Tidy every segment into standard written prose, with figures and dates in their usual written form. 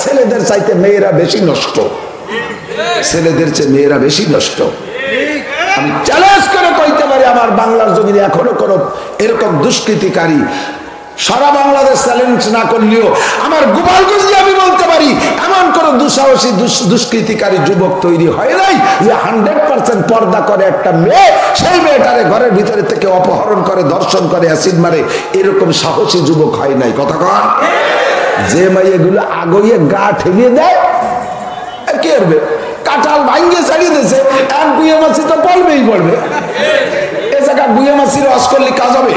ছেলেদের চাইতে মেয়েরা বেশি নষ্ট, ছেলেদের চেয়ে মেয়েরা বেশি নষ্ট। আমি চ্যালেঞ্জ করে কইতে পারি আমার বাংলার জমিনে এখনো কোনো এরকম দুষ্কৃতিকারী, সারা বাংলাদেশ চ্যালেঞ্জ না করলেও আমার গোপালগঞ্জে আমি বলতে পারি এমন কোন দুঃসাহসী দুষ্কৃতিকারী যুবক তৈরি হয় নাই যে 100% পর্দা করে একটা মেয়ে, সেই মেয়েটারে ঘরের ভিতরে থেকে অপহরণ করে, ধর্ষণ করে, অ্যাসিড মারে, এরকম সাহসী যুবক হয় নাই। কথা কন। যে মেয়েগুলো আগইয়ে গা ঠেলিয়ে দেয়, কি করবে? কাঁঠাল ভাঙ্গে ছাড়িয়ে দিয়েছে, এক বুয়ে মাছি তো পড়বেই পড়বে। এ জায়গা বুয়ে মাছির রস করলে কাজ হবে?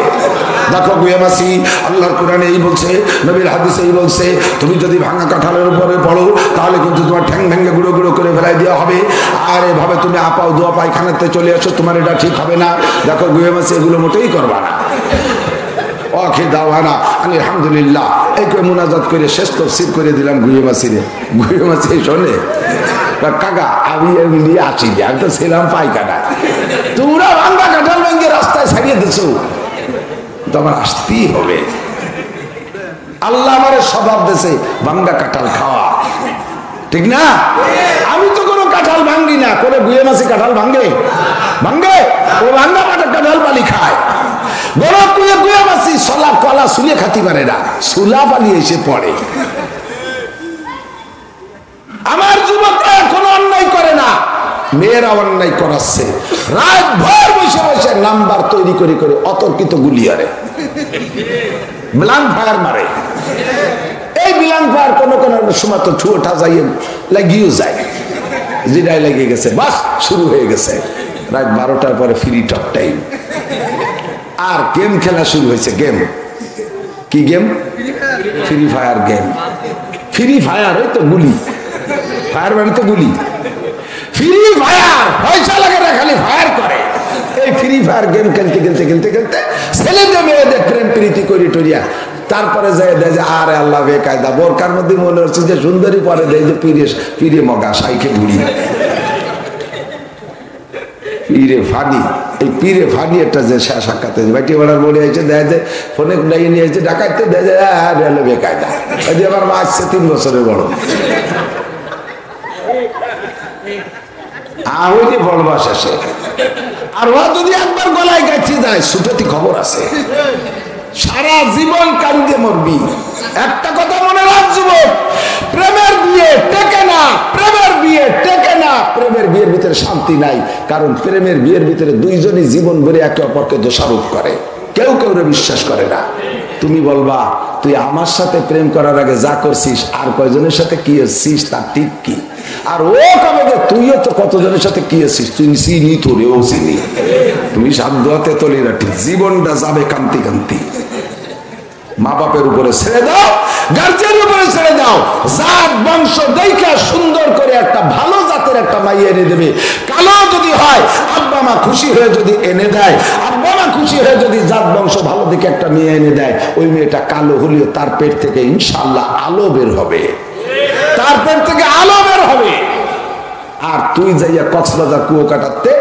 দেখো বুয়ে মাছি আল্লাহর কোরআনে এই বলছে, নবীর হাদিসে এই বলছে, তুমি যদি ভাঙা কাঁঠালের উপরে পড়ো তাহলে কিন্তু তোমার ঠ্যাং ভেঙে গুঁড়ো গুঁড়ো করে ফেলাই দেওয়া হবে। আর এভাবে তুমি আপাও দোয়া পায়খানাতে চলে আসো, তোমার এটা ঠিক হবে না। দেখো বুয়ে মাছি এগুলো মোটেই করবা না। ওকে দাওয়ানা আলহামদুলিল্লাহ এই করে মুনাজাত করে শেষ তফসির করে দিলাম গুয়ে মাছিরে। গুয়ে মাছি শোনে, কাকা আমি নিয়ে আসি, আমি তো ছিলাম পাইকানা, তোমরা ভাঙ্গা কাঁঠাল ভেঙে রাস্তায় ছাড়িয়ে দিছো, তোমার আসতেই হবে। আল্লাহ আমার স্বভাব দিয়েছে ভাঙ্গা কাঁঠাল খাওয়া, ঠিক না? আমি তো কোনো কাঁঠাল ভাঙ্গি না, কোনো গুয়ে মাছি কাঁঠাল ভাঙ্গে? ভাঙ্গে? ও ভাঙ্গা কাঁঠাল পালি খায়। বড় কুয়ে কুয়ে মাছি সলা কলা শুলে খাতি পারে না, সুলা পালি এসে পড়ে। আমার যুবকরা কোনো অন্যায় করে না, মেয়েরা অন্যায় করাচ্ছে, রাত ভর বসে বসে নাম্বার তৈরি করে করে অতর্কিত গুলি আরে ব্লাঙ্ক ফায়ার মারে। এই ব্লাঙ্ক ফায়ার কোনো কোনো সময় তো ঠুয়োটা যাইয়ে লাগিয়েও যায়, জিরায় লেগে গেছে, বাস শুরু হয়ে গেছে। রাত 12টার পরে ফ্রি টক টাইম, আর গেম খেলা শুরু হয়েছে। গেম কি game? Free fire game. Free fire ওই তো গুলি, ফায়ার মানে তো গুলি। ফ্রি ফায়ার পয়সা লাগে না, খালি ফায়ার করে। এই ফ্রি ফায়ার গেম খেলতে খেলতে খেলতে খেলতে ছেলেদের মেয়েদের প্রেম প্রীতি করি টরিয়া, তারপরে যায় দেয় যে আরে আল্লাহ বেকায়দা বোরকার মধ্যে মনে হচ্ছে যে সুন্দরী, পরে দেয় যে পিড়ে মগা সাইকে বুড়ি। পীরে ফানি, এই পীরে ফানি একটা যে সাক্ষাৎ বাইটি বেড়ার বলে আছে, দেয় যে ফোনে ডাইয়ে নিয়ে এসে ডাকাইতে, দেয় যে আরে বেকায়দা। ওই যে আমার মা আসছে 3 বছরের বড়, ওইটি বলবা শেষে। আর ও যদি একবার গলায় গাইতে যায় সুপতি খবর আছে, সারা জীবন কান্দে মরবি। একটা কথা মনে রাখ যুবক, প্রেমের বিয়ে টেকে না, প্রেমের বিয়ে টেকে না। প্রেমের বিয়ের ভিতরে শান্তি নাই, কারণ প্রেমের বিয়ের ভিতরে দুইজনই জীবন ভরে একে অপরকে দোষারোপ করে, কেউ কেউরে বিশ্বাস করে না। তুমি বলবা তুই আমার সাথে প্রেম করার আগে যা করছিস আর কয়জনের সাথে কি হচ্ছিস তার ঠিক কি? আর ও কবে যে তুইও তো কতজনের সাথে কি হচ্ছিস, তুই চিনি তোরে ও চিনি। তুমি সাধ্যতে তলি রাখি, জীবনটা যাবে কান্তি কান্তি। মা বাপের উপরে ছেড়ে দাও, গার্জেনের উপরে ছেড়ে দাও। জাত বংশ দেখে সুন্দর করে একটা ভালো জাতের একটা মাই এনে দেবে। কালো যদি হয় আব্বা মা খুশি হয়ে যদি এনে দেয়, আব্বা মা খুশি হয়ে যদি জাত বংশ ভালো দিকে একটা মেয়ে এনে দেয়, ওই মেয়েটা কালো হলেও তার পেট থেকে ইনশাআল্লাহ আলো বের হবে, তার পেট থেকে আলো বের হবে। আর তুই যাইয়া কক্সবাজার কুয়ো কাটাতে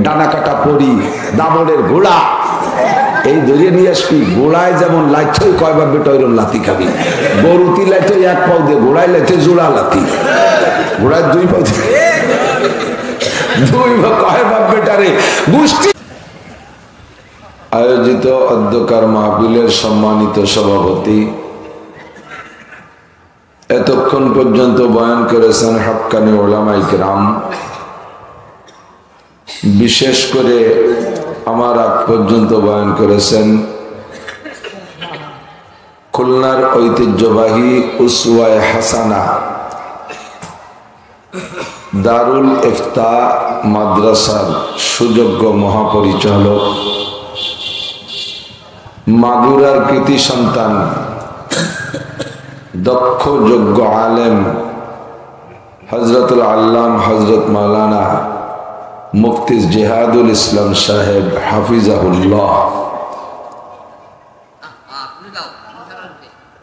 ডানা কাটা পরি দামনের ঘোড়া এই ধরিয়ে নিয়ে আসবি। ঘোড়ায় যেমন লাইথই কয়বার বেটা ওইরকম লাথি খাবি। গরুতি লাইথই 1 পাও দিয়ে, ঘোড়ায় লাইথই জোড়া লাথি। ঘোড়ায় 2 পাও দিয়ে 2 বা কয়বার বেটারে গোষ্ঠী। আয়োজিত অধ্যকার মাহফিলের সম্মানিত সভাপতি, এতক্ষণ পর্যন্ত বয়ান করেছেন হক্কানি উলামায়ে কিরাম। বিশেষ করে আমার আগ পর্যন্ত বয়ান করেছেন খুলনার ঐতিহ্যবাহী উসওয়ায়ে হাসানা দারুল ইফতা মাদ্রাসার সুযোগ্য মহাপরিচালক, মাগুরার কৃতি সন্তান, দক্ষ যোগ্য আলেম হযরতুল আল্লাম হযরত মাওলানা মুফতি জিহাদুল ইসলাম সাহেব হাফিজাহুল্লাহ।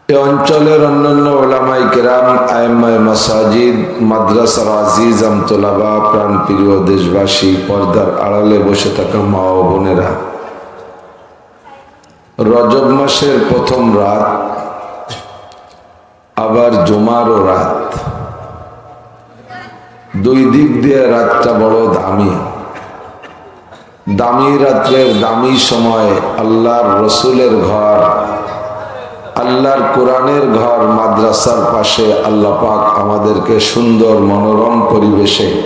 এই অঞ্চলের অন্যান্য উলামায়ে কেরাম, আইম্মায়ে মাসাজিদ, মাদ্রাসার আজিজ আমতোলাবা, প্রাণপ্রিয় দেশবাসী, পর্দার আড়ালে বসে থাকা মা ও বোনেরা, রজব মাসের প্রথম রাত, আবার জুমারও রাত, দুই দিক দিয়ে রাতটা বড় দামি। দামি রাত্রের দামি সময় আল্লাহর রসুলের ঘর, আল্লাহর কোরআনের ঘর, মাদ্রাসার পাশে আল্লাহ পাক আমাদেরকে সুন্দর মনোরম পরিবেশে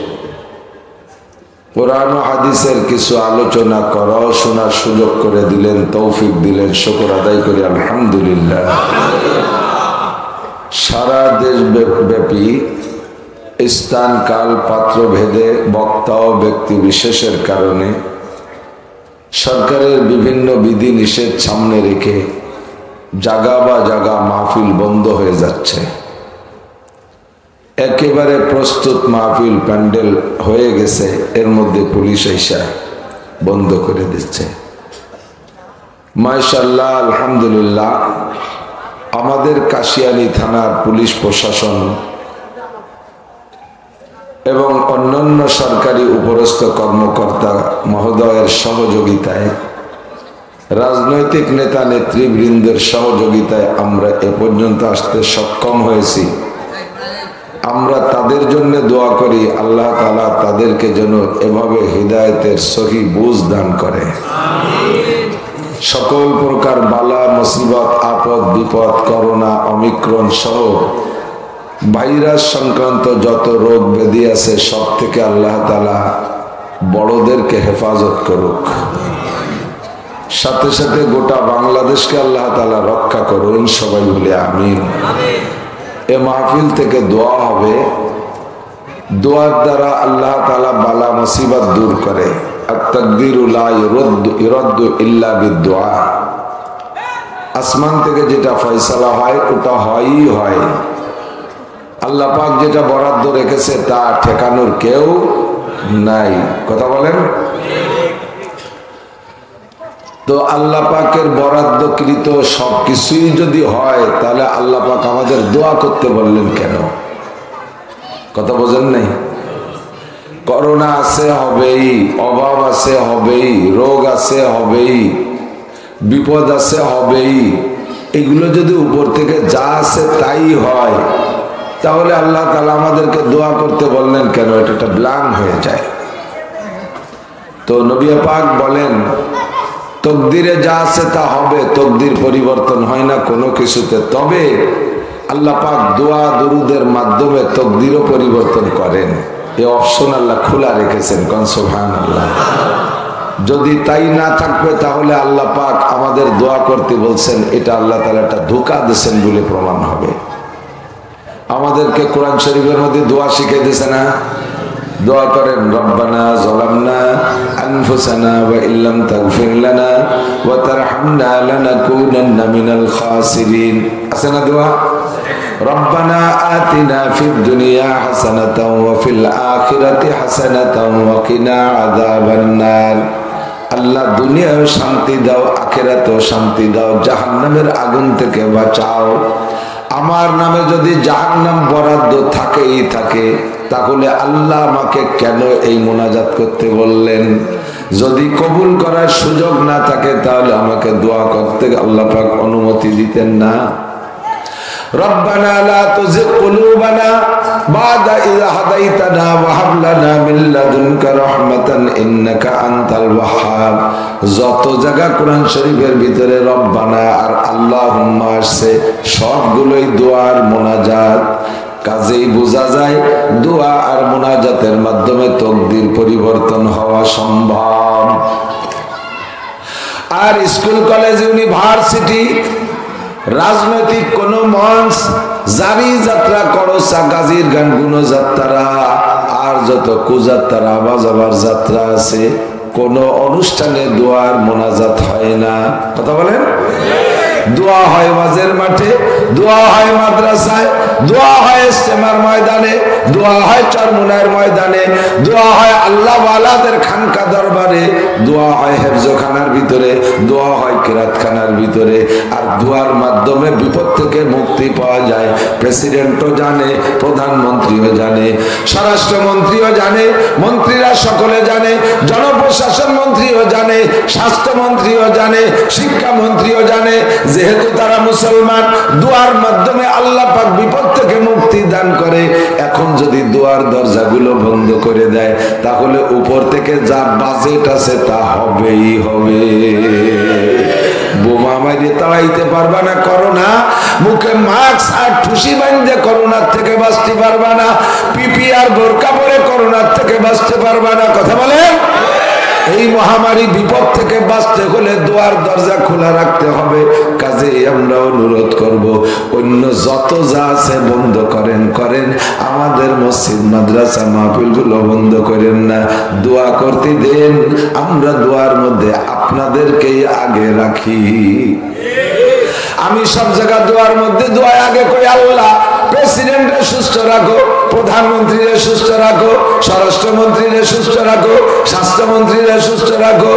কোরআন ও হাদিসের কিছু আলোচনা করাও শোনার সুযোগ করে দিলেন, তৌফিক দিলেন। শুকর আদায় করি আলহামদুলিল্লাহ। সারা দেশ ব্যাপী স্থান কাল পাত্র ভেদে বক্তা ও ব্যক্তি বিশেষের কারণে সরকারের বিভিন্ন বিধি নিষেধ সামনে রেখে জাগা বা জাগা মাহফিল বন্ধ হয়ে যাচ্ছে। একেবারে প্রস্তুত মাহফিল প্যান্ডেল হয়ে গেছে, এর মধ্যে পুলিশ এসে বন্ধ করে দিচ্ছে। মাশাআল্লাহ, আলহামদুলিল্লাহ, আমাদের কাশিয়ানী থানার পুলিশ প্রশাসন এবং অন্যান্য সরকারি উপরস্থ কর্মকর্তা মহোদয়ের সহযোগিতায়, রাজনৈতিক নেতা নেতৃবৃন্দের সহযোগিতায় আমরা এ পর্যন্ত আসতে সক্ষম হয়েছি। আমরা তাদের জন্য দোয়া করি, আল্লাহ তাআলা তাদেরকে যেন এভাবে হিদায়াতের সহি বুঝ দান করে। সকল প্রকার বালা মুসিবত, আপদ বিপদ, করোনা, অমিক্রণ সহ ভাইরাস সংক্রান্ত যত রোগ ব্যাধি আছে সব থেকে আল্লাহ তাআলা বড়দেরকে হেফাজত করুক। সাথে সাথে গোটা বাংলাদেশকে আল্লাহ তাআলা রক্ষা করুন। সবাই বলে আমিন। এ মাহফিল থেকে দোয়া হবে, দোয়ার দ্বারা আল্লাহ তাআলা বালা মুসিবত দূর করে। আত-তাকদীরু লা ইউরাদ্দু ইল্লা বিদ-দুআ। আসমান থেকে যেটা ফয়সালা হয় ওটা হয়ই হয়। আল্লাহ পাক যেটা বরাদ্দ রেখেছে তা ঠেকানোর কেউ নাই। কথা বলেন। তো আল্লাহ পাকের বরাদ্দকৃত সবকিছুই যদি হয় তাহলে আল্লাহ পাক আমাদের দোয়া করতে বললেন কেন? কথা বোঝেন নাই? করোনা আছে হবেই, অভাব আছে হবেই, রোগ আছে হবেই, বিপদ আছে হবেই। এগুলো যদি উপর থেকে যা আছে তাই হয় তাহলে আল্লাহ তাআলা আমাদেরকে দোয়া করতে বললেন কেন? এটা একটা ব্লাঙ্ক হয়ে যায়। তো নবী পাক বলেন তকদিরে যা আছে তা হবে, তকদির পরিবর্তন হয় না কোনো কিছুতে। তবে আল্লাহ পাক দোয়া দুরুদের মাধ্যমে তকদিরও পরিবর্তন করেন। এই অপশন আল্লাহ খোলা রেখেছেন। কোন সুবহানাল্লাহ। যদি তাই না থাকবে তাহলে আল্লাহ পাক আমাদের দোয়া করতে বলছেন, এটা আল্লাহ তাআলা একটা ধোঁকা দিয়েছেন বলে প্রমাণ হবে। আমাদেরকে কোরআন শরীফের মধ্যে দোয়া শিখিয়ে দিয়েছে না? দোয়া করেন, রব্বানা যালামনা আনফুসানা ওয়া ইল্লাম তাগফির লানা ওয়া তারহামনা লানাকুনান্না মিনাল খাসিরিন। আছে না দোয়া? রব্বানা আতিনা ফিদ দুনিয়া হাসানাতাও ওয়া ফিল আখিরাতি হাসানাতাও ওয়া কিনা আযাবান নার। আল্লাহ দুনিয়ায় শান্তি দাও, আখিরাতেও শান্তি দাও, জাহান্নামের আগুন থেকে বাঁচাও। আমার নামে যদি জাহান্নাম বরাদ্দ থাকেই থাকে তাহলে আল্লাহ আমাকে কেন এই মোনাজাত করতে বললেন? যদি কবুল করার সুযোগ না থাকে তাহলে আমাকে দোয়া করতে আল্লাহ পাক অনুমতি দিতেন না। রব্বানা লা তুযিগ কুলুবানা বা'দা ইয হাদাইতানা ওয়া হাব লানা মিন লাদুনকা রাহমাতান ইন্নাকা আনতাল ওয়াহ্হাব। যত জায়গা কোরআন শরীফের ভিতরে রব্বানা আর আল্লাহুম্মা আসছে সবগুলোই দোয়ার মোনাজাত। কাজেই বোঝা যায় দোয়া আর মোনাজাতের মাধ্যমে তকদির পরিবর্তন হওয়া সম্ভব। আর স্কুল, কলেজ, ইউনিভার্সিটি, রাজনৈতিক কোন মঞ্চ, জারি যাত্রা, করসা, গাজীর গান, গুণযাত্রা আর যত কুযাত্রা, বাজাবার যাত্রা আছে, কোন অনুষ্ঠানে দোয়ার মোনাজাত হয় না। কথা বলেন। দোয়া হয় ওয়াজের মাঠে, দোয়া হয় মাদ্রাসায়, দোয়া হয় ইস্তেমার ময়দানে, দোয়া হয় চরমুনার ময়দানে, দোয়া হয় আল্লাহ ওয়ালাদের খানকা দরবারে, দোয়া হয় হেফজখানার ভিতরে, দোয়া হয় কিরাতখানার ভিতরে। আর দোয়ার মাধ্যমে বিপদ থেকে মুক্তি পাওয়া যায়। প্রেসিডেন্টও জানে, প্রধানমন্ত্রীও জানে, স্বরাষ্ট্রমন্ত্রীও জানে, মন্ত্রীরা সকলে জানে, জনপ্রশাসন মন্ত্রীও জানে, স্বাস্থ্যমন্ত্রীও জানে, শিক্ষামন্ত্রীও জানে। যেহেতু তারা মুসলমান, দোয়া দোয়ার মাধ্যমে আল্লাহ পাক বিপদ থেকে মুক্তি দান করে। এখন যদি দোয়ার দরজাগুলো বন্ধ করে দেয় তাহলে উপর থেকে যা বাজেট আছে তা হবেই হবে। বোমা মারিয়ে তাড়াইতে পারবা না করোনা, মুখে মাস্ক আর ঠুসি বাঁধে করোনার থেকে বাঁচতে পারবা না, পিপি আর বোরকা পরে করোনার থেকে বাঁচতে পারবা না। কথা বলেন? এই মহামারী বিপদ থেকে বাঁচতে হলে দোয়ার দরজা খোলা রাখতে হবে। কাজে আমরা অনুরোধ করব, অন্য যত যা আছে বন্ধ করেন, আমাদের মসজিদ মাদ্রাসা মাহফিল গুলো বন্ধ করেন না, দোয়া করতে দেন। আমরা দোয়ার মধ্যে আপনাদেরকেই আগে রাখি। আমি সব জায়গা দোয়ার মধ্যে দোয়া আগে কই, আল্লাহ প্রেসিডেন্টকে সুস্থ রাখো, প্রধানমন্ত্রীকে সুস্থ রাখো, স্বরাষ্ট্রমন্ত্রীকে সুস্থ রাখো, স্বাস্থ্যমন্ত্রীকে সুস্থ রাখো,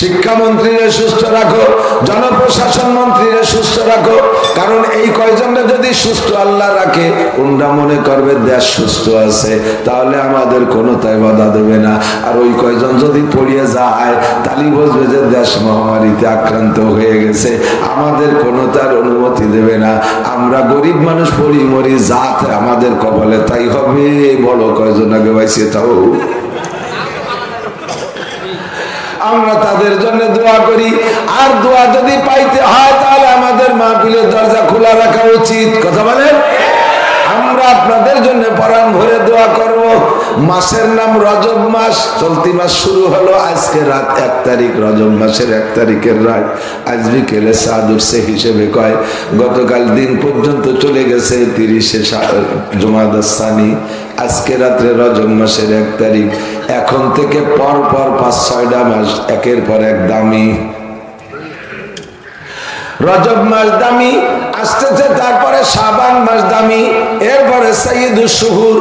শিক্ষামন্ত্রীকে সুস্থ রাখো, জনপ্রশাসন মন্ত্রীকে সুস্থ রাখো। কারণ এই কয়জনটা যদি সুস্থ আল্লাহ রাখে, কোনটা মনে করবে দেশ সুস্থ আছে, তাহলে আমাদের কোনো তাই বাধা দেবে না। আর ওই কয়জন যদি পড়িয়ে যায় তালি বুঝবে যে দেশ মহামারীতে আক্রান্ত হয়ে গেছে, আমাদের কোনো তার অনুমতি দেবে না। আমরা গরিব মানুষ পড়ি মরি, জাত আমাদের কপালে তাই হবে। বড় কয়জন আগে বাইছে তাও আমরা তাদের জন্য দোয়া করি। আর দোয়া যদি পাইতে হয় তাহলে আমাদের মাহফিলের দরজা খোলা রাখা উচিত। কথা বলেন? আমরা আপনাদের জন্য পরাণ ভরে দোয়া করব। মাসের নাম রজব মাস, চলতি মাস শুরু হলো আজকে রাত 1 তারিখ, রজব মাসের 1 তারিখের রাত। আজ বিকেলে চাঁদ উঠছে হিসেবে কয়, গতকাল দিন পর্যন্ত চলে গেছে 30শে জুমাদাস সানি, আজকে রাত্রে রজব মাসের 1 তারিখ। এখন থেকে পর 5-6টা মাস একের পর এক দামি। রজব মাস দামি আসতেছে, তারপরে শাবান মাস দামি, এরপরে সাইয়্যিদুশ শুহুর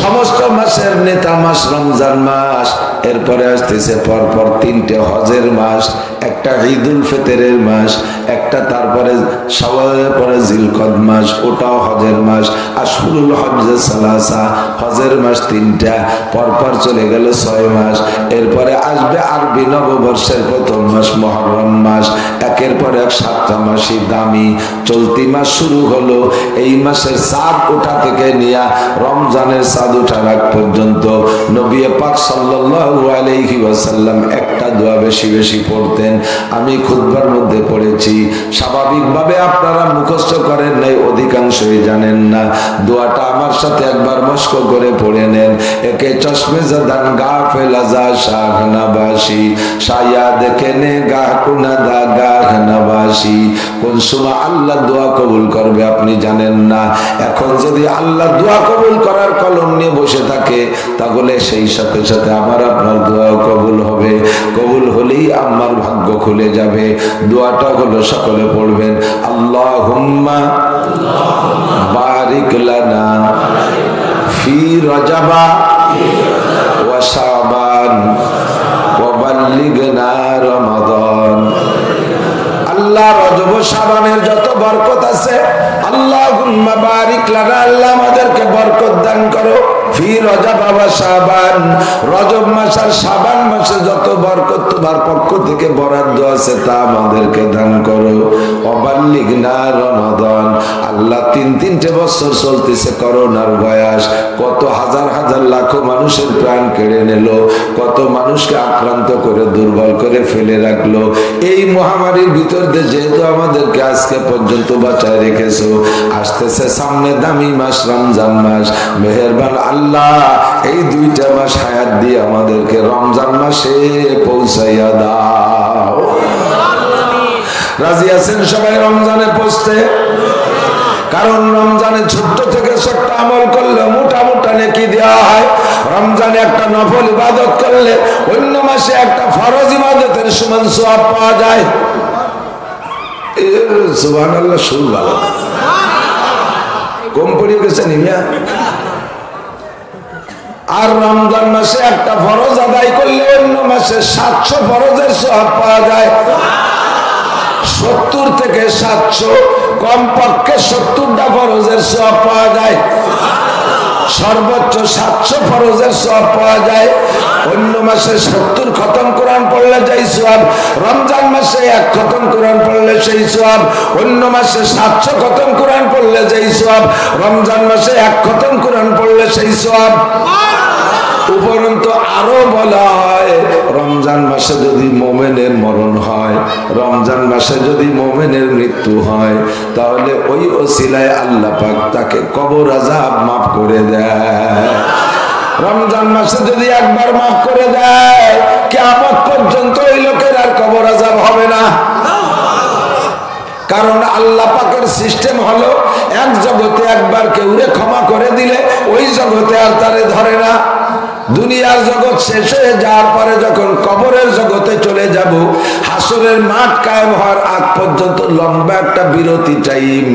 সমস্ত মাসের নেতা মাস রমজান মাস, এরপরে আসতেছে পরপর 3টে হজের মাস, একটা ঈদুল ফিতরের মাস, একটা তারপরে শাওয়ালের পরে জিলকদ মাস, ওটাও হজের মাস, আশহুরুল হজ্জে সালাসা, হজের মাস 3টা, পরপর চলে গেল 6 মাস। এরপরে আসবে আরবি নববর্ষের প্রথম মাস মুহররম মাস, একের পর এক 7টা মাসই দামি। চলতি মাস শুরু হলো, এই মাসের চাঁদ ওঠা থেকে নিয়ে রমজানের চাঁদ ওঠার আগ পর্যন্ত নবী পাক সাল্লাল্লাহু আলাইহি ওয়াসাল্লাম একটা দোয়া বেশি বেশি পড়তেন। আমি খুতবার মধ্যে পড়েছি, স্বাভাবিকভাবে আপনারা মুখস্থ করেন নাই, অধিকাংশই জানেন না। দোয়াটা আমার সাথে একবার মস্ক করে পড়ে নেন। একে চশমে জাদান গাফেল আজা শাহ নবাসী, সায়া দেখেনে গাহ কুনাদা গাহ নবাসী। কোন সময় আল্লাহ দোয়া কবুল করবে আপনি জানেন না। এখন যদি আল্লাহ দোয়া কবুল করার কলম নিয়ে বসে থাকে, তাহলে সেই সাথে সাথে আমার আপনার দোয়াও কবুল হবে। কবুল হলেই আমার ভাগ্য খুলে যাবে। দোয়াটা হলো, সকলে পড়বেন, আল্লাহুম্মা বারিক লানা ফি রজবা ওয়া শাবান ওয়া বাল্লিগনা রমাদান। আল্লাহ রজব শাবানের যত বরকত আছে, আল্লাহুম্মা বারিক লানা, আল্লাহ আমাদেরকে বরকত দান করো। ফি রজব ওয়া শাবান, রজব মাস আর শাবান মাসে যত বরকত তোমার পক্ষ থেকে বরাদ্দ আছে তা আমাদেরকে দান করো। ওয়াবাল্লিগনা রমাদান, আল্লাহ 3-3টে বছর চলতেছে করোনার বয়স, কত হাজার হাজার লাখো মানুষের প্রাণ কেড়ে নিল, কত মানুষকে আক্রান্ত করে দুর্বল করে ফেলে রাখলো। এই মহামারীর ভিতর দিয়ে যেহেতু আমাদেরকে আজকে পর্যন্ত বাঁচায় রেখেছো, আসতেছে সামনে দামি মাস রমজান মাস, মেহেরবান আল্লাহ এই 2টা মাস হায়াত দিয়ে আমাদেরকে রমজান মাসে পৌঁছাইয়া দাও। রাজি আছেন সবাই রমজানে পৌঁছতে? কারণ রমজানে ছোট্ট থেকে ছোট্ট আমল করলে মোটা মোটা নেকি দেওয়া হয়। রমজানে একটা নফল ইবাদত করলে অন্য মাসে একটা ফরজ ইবাদতের সমান সওয়াব পাওয়া যায়। সুবহানাল্লাহ, সুর ভালো কম পড়ে গেছে নিমিয়া। আর রমজান মাসে একটা ফরজ আদায় করলে অন্য মাসে 700 ফরজের সওয়াব পাওয়া যায়। 70 থেকে 700, কমপক্ষে 70টা ফরজের সওয়াব পাওয়া যায়। সর্বোচ্চ 700 ফরজের সওয়াব পাওয়া যায়। অন্য মাসে 70 খতম কোরআন পড়লে যেই সওয়াব, রমজান মাসে 1 খতম কোরআন পড়লে সেই সওয়াব। অন্য মাসে 700 খতম কোরআন পড়লে যেই সওয়াব, রমজান মাসে 1 খতম কোরআন পড়লে সেই সওয়াব। উপরন্তু আরো বলা হয়, রমজান মাসে যদি মোমেনের মরণ হয়, রমজান মাসে যদি মোমেনের মৃত্যু হয়, তাহলে ওই ওসিলায় আল্লাহ পাক তাকে কবর আযাব মাফ করে দেয়। রমজান মাসে যদি একবার মাফ করে দেয়, কিয়ামত পর্যন্ত ওই লোকের আর কবর আযাব হবে না। কারণ আল্লাহ পাকের সিস্টেম হলো, এক জগতে একবার কেউরে ক্ষমা করে দিলে ওই জগতে আর তারে ধরে না। দুনিয়ার জগৎ শেষ হয়ে যাওয়ার পরে যখন কবরের জগতে চলে যাব, হাসরের মাঠ কায়েম হওয়ার আগ পর্যন্ত লম্বা একটা বিরতি টাইম।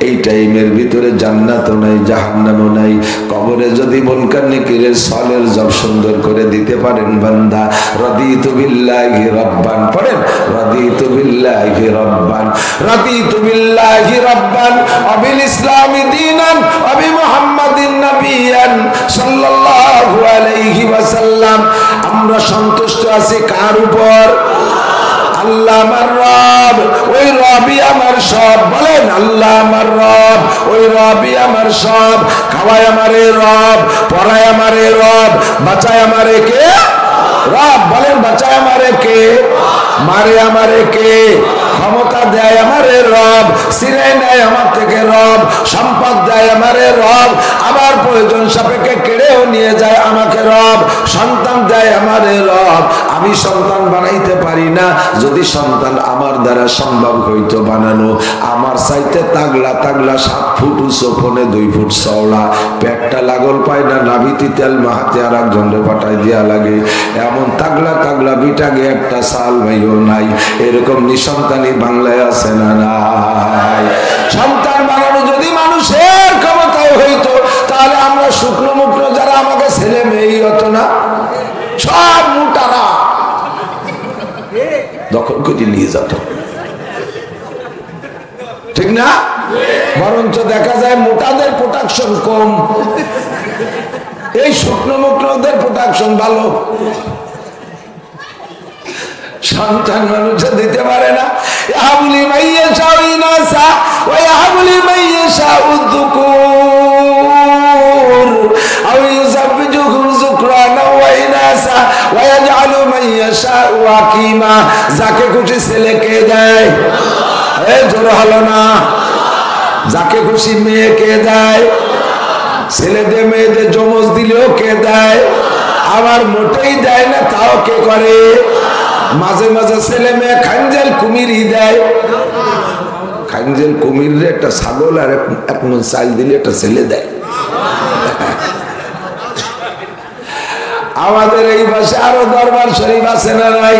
এই টাইমের ভিতরে জান্নাতও নাই, জাহান্নামও নাই। কবরে যদি মুনকার নেকিরের সলের জব সুন্দর করে দিতে পারেন বান্দা, রাদিতু বিল্লাহি রাব্বান পড়েন, রাদিতু বিল্লাহি রাব্বান, রাদিতু বিল্লাহি রাব্বান ওয়া বিল ইসলামি দীনান ওয়া বি মুহাম্মাদিন নাবিয়ান সাল্লাল্লাহু আলাইহি ওয়াসাল্লাম। আমরা সন্তুষ্ট আছি কার উপর? আল্লাহ আমার রব, ওই রবই আমার সব। বলেন আল্লাহ আমার রব, ওই রবই আমার সব। খাওয়ায় আমারে রব, পড়ায় আমারে রব, বাঁচায় আমারে কে? রব। বলেন বাঁচায় আমারে কে? মারে আমারে কে? ক্ষমতা দেয় আমারে রব, সিনাই নেয় আমার থেকে রব, সম্পদ দেয় আমারে রব, আমার প্রয়োজন সাপেক্ষে কেড়েও নিয়ে যায় আমাকে রব, সন্তান দেয় আমারে রব। আমি সন্তান বানাইতে পারি না, যদি সন্তান আমার দ্বারা সম্ভব হইতো বানানো, আমার চাইতে তাগলা তাগলা 7 ফুট উঁচু, 2 ফুট চওড়া, পেটটা লাগল পায় না, নাভিতে তেল মাহাতে আর একজনে পাঠাই দেওয়া লাগে, এমন তাগলা তাগলা বিটাগে একটা সাল ভাইও নাই। এরকম নিঃসন্তানী বাংলায় আছে না নাই? সন্তান বানানো যদি মানুষের ক্ষমতায় হইতো, তাহলে আমরা শুকনো মুখনো যারা আমাকে ছেলে মেয়েই হতো না, সব মোটারা দখল করে নিয়ে যেত, ঠিক না? বরঞ্চ দেখা যায় মোটাদের প্রোটেকশন কম, এই শুকনো মুখনোদের প্রোটেকশন ভালো। সন্তান মানুষ দিতে পারে না। ইয়াহাবুলি মাইয়াশা ইনাসা ওয়া ইয়াহাবুলি মাইয়াশা উযকুর আও ইউযাব্বিজুহুম যুকরানা ওয়া ইনাসা ওয়া ইয়াজআলু মাইয়াশা ওয়াকিমা। যাকে খুশি ছেলেকে দেয়, এই জোর হলো না। যাকে খুশি মেয়েকে দেয়, ছেলেদের মেয়েদের জমজ দিলেও কে দেয়, আবার মোটেই দেয় না তাও কে করে? মাঝে মাঝে ছেলে মেয়ে খাঞ্জেল কুমিরই দেয়। খাঞ্জেল কুমির একটা ছাগল আর এক মন চাল দিলে একটা ছেলে দেয়। আমাদের এই পাশে আরো দরবার শরীফ আছে না নাই?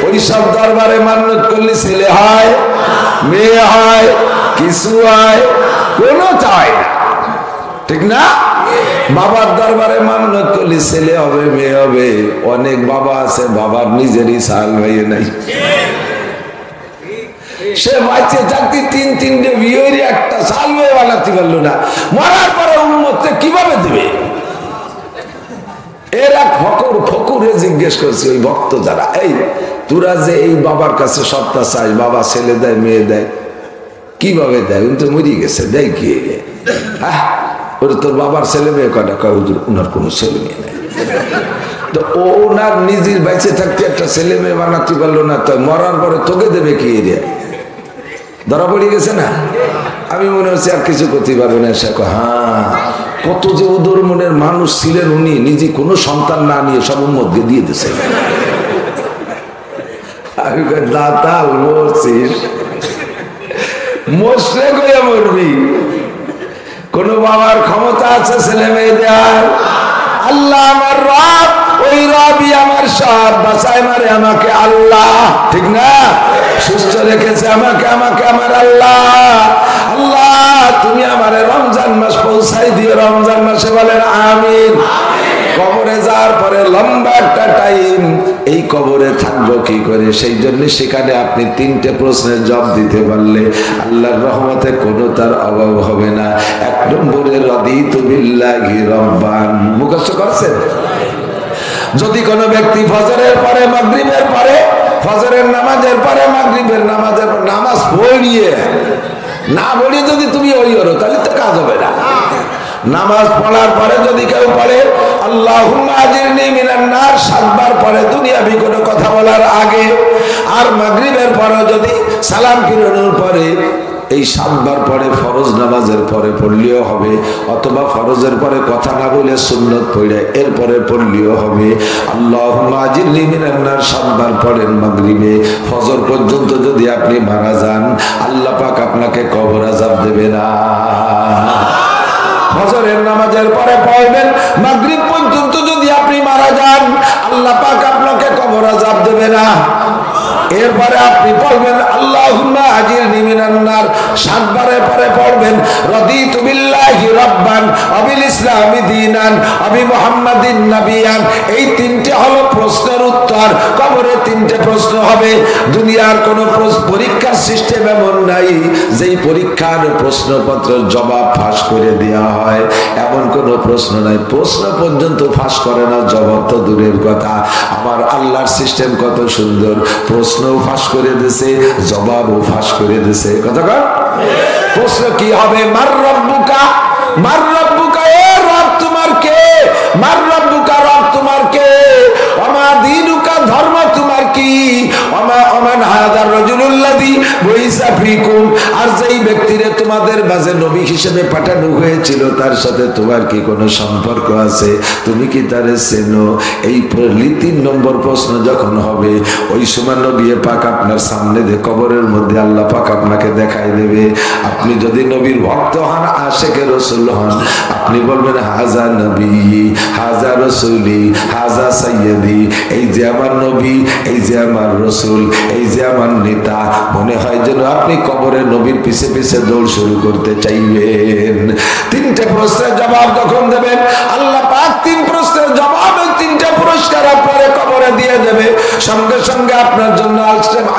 ওই সব দরবারে মান্নত করলে ছেলে হয়, মেয়ে হয়, কিছু হয়, কোনো চায় না, ঠিক না? বাবার দরবারে মান্নত করলে ছেলে হবে, মেয়ে হবে। অনেক বাবা আছে বাবার নিজেরই সাল ভাইয়ে নাই, সে বাচ্চা চাকরি 3-3টে বিয়ের একটা সাল ভাই বানাতে পারলো না, মরার পরে উম্মতকে কিভাবে দেবে? এরা ফকুরে জিজ্ঞেস করছে ওই ভক্ত যারা, এই তোরা যে এই বাবার কাছে সত্তা চাই, বাবা ছেলে দেয় মেয়ে দেয়, কিভাবে দেয়? উনি তো মরিয়ে গেছে, দেয় কি? ওরা তোর বাবার ছেলে মেয়ে কয়টা? কয় হুজুর ওনার কোনো ছেলে মেয়ে নেই। তো ওনার নিজের বাইচে থাকতে একটা ছেলে মেয়ে বানাতে পারলো না, তো মরার পরে তোকে দেবে কি? এরিয়া ধরা পড়ে গেছে না? আমি মনে হচ্ছে আর কিছু করতে পারবে না। সে হ্যাঁ, কত যে উদর মনের মানুষ ছিলেন উনি, নিজে কোনো সন্তান না নিয়ে সব উম্মতকে দিয়ে দিয়েছে। আমি দাতাল মরছিস, মশরে গিয়ে মরবি। কোন বাবার ক্ষমতা আছে ছেলে মেয়ে দেওয়ার? আল্লাহ আমার রব, ওই রবই আমার সব। বাঁচায় মারে আমাকে আল্লাহ, ঠিক না? সুস্থ রেখেছে আমাকে আমার আল্লাহ। আল্লাহ তুমি আমারে রমজান মাস পৌঁছাই দিও। রমজান মাসে বলেন আমিন। কবরে যাওয়ার পরে লম্বা একটা টাইম, এই কবরে থাকবো কি করে? সেই জন্য সেখানে আপনি 3টে প্রশ্নের জবাব দিতে পারলে আল্লাহর রহমতে কোনো তার অভাব হবে না। নম্বরে রাদিতু বিল্লাহি রাব্বান। মুখস্থ করছেন? যদি কোন ব্যক্তি ফজরের পরে মাগরিবের পরে, ফজরের নামাজের পরে মাগরিবের নামাজের পর নামাজ পড়িয়ে না বলি যদি তুমি ওই করো তাহলে তো কাজ হবে না। নামাজ পড়ার পরে যদি কেউ পড়ে আল্লাহুম্মা আজিরনি মিনান নার 7 বার পরে দুনিয়াবি কোনো কথা বলার আগে, আর মাগরিবের পরে যদি সালাম ফিরানোর পরে এই 7 বার পরে ফরজ নামাজের পরে পড়লেও হবে, অথবা ফরজের পরে কথা না বলে সুন্নত পড়ে এরপরে পড়লেও হবে। আল্লাহুম্মা আজিরনি মিনান নার 7 বার পড়েন মাগরিবে, ফজর পর্যন্ত যদি আপনি মারা যান আল্লাহ পাক আপনাকে কবর আযাব দেবে না। ফজরের নামাজের পরে পড়বেন, মাগরিব পর্যন্ত যদি আপনি মারা যান আল্লাহ পাক আপনাকে কবর আযাব দেবে না। এরপরে আপনি পড়বেন আল্লাহুম্মা আজিরনি মিনান নার 7 বারের পরে পড়বেন রাদিতু বিল্লাহি রাব্বান ওয়া বিল ইসলামি দীনান ওয়া বি মুহাম্মাদিন নাবিয়ান। এই তিনটে হলো প্রশ্নের উত্তর। কবরে তিনটে প্রশ্ন হবে। দুনিয়ার কোন পরীক্ষার সিস্টেম এমন নাই যেই পরীক্ষার প্রশ্নপত্রের জবাব ফাঁস করে দেওয়া হয়, এমন কোন প্রশ্ন নাই। প্রশ্ন পর্যন্ত ফাঁস করে না, জবাব তো দূরের কথা। আমার আল্লাহর সিস্টেম কত সুন্দর, প্রশ্নও ফাঁস করে দিয়েছে, জবাবও ফাঁস করে দিয়েছে। কথা কর। প্রশ্ন কি হবে? মার রব্বুকা, মার রব্বুকা, এ রব তোমার কে? মার রব্বুকা, রব তোমার কে? ওমা দীনুকা, ধর্ম তোমার কি? ওমা ওমান হাদার রাজুলুল্লাযী বুইসা ফীকুম, আর যেই ব্যক্তিরে তোমাদের মাঝে নবী হিসেবে পাঠানো হয়েছিল তার সাথে তোমার কি কোনো সম্পর্ক আছে? তুমি কি তারে চেনো? এই 3 নম্বর প্রশ্ন যখন হবে ওই সময় নবী পাক আপনার সামনে দিয়ে কবরের মধ্যে আল্লাহ পাক আপনাকে দেখাই দেবে। আপনি যদি নবীর ভক্ত হন, আশিকে রাসূল হন, আপনি বলবেন হাজা নবী, হাজা রাসূলি, হাজা সাইয়্যিদি। এই যে আমার নবী, এই যে আমার রাসূল, এই যে আমার নেতা। মনে হয় যেন আপনি কবরে নবীর পিছে পিছে দৌড় শুরু করতে চাইবেন। 3টে প্রশ্নের জবাব যখন দেবেন আল্লাহ পাক 3 প্রশ্নের জবাবে 3টে পুরস্কার আপনারে কবরে দিয়ে দেবে। সঙ্গে সঙ্গে আপনার জন্য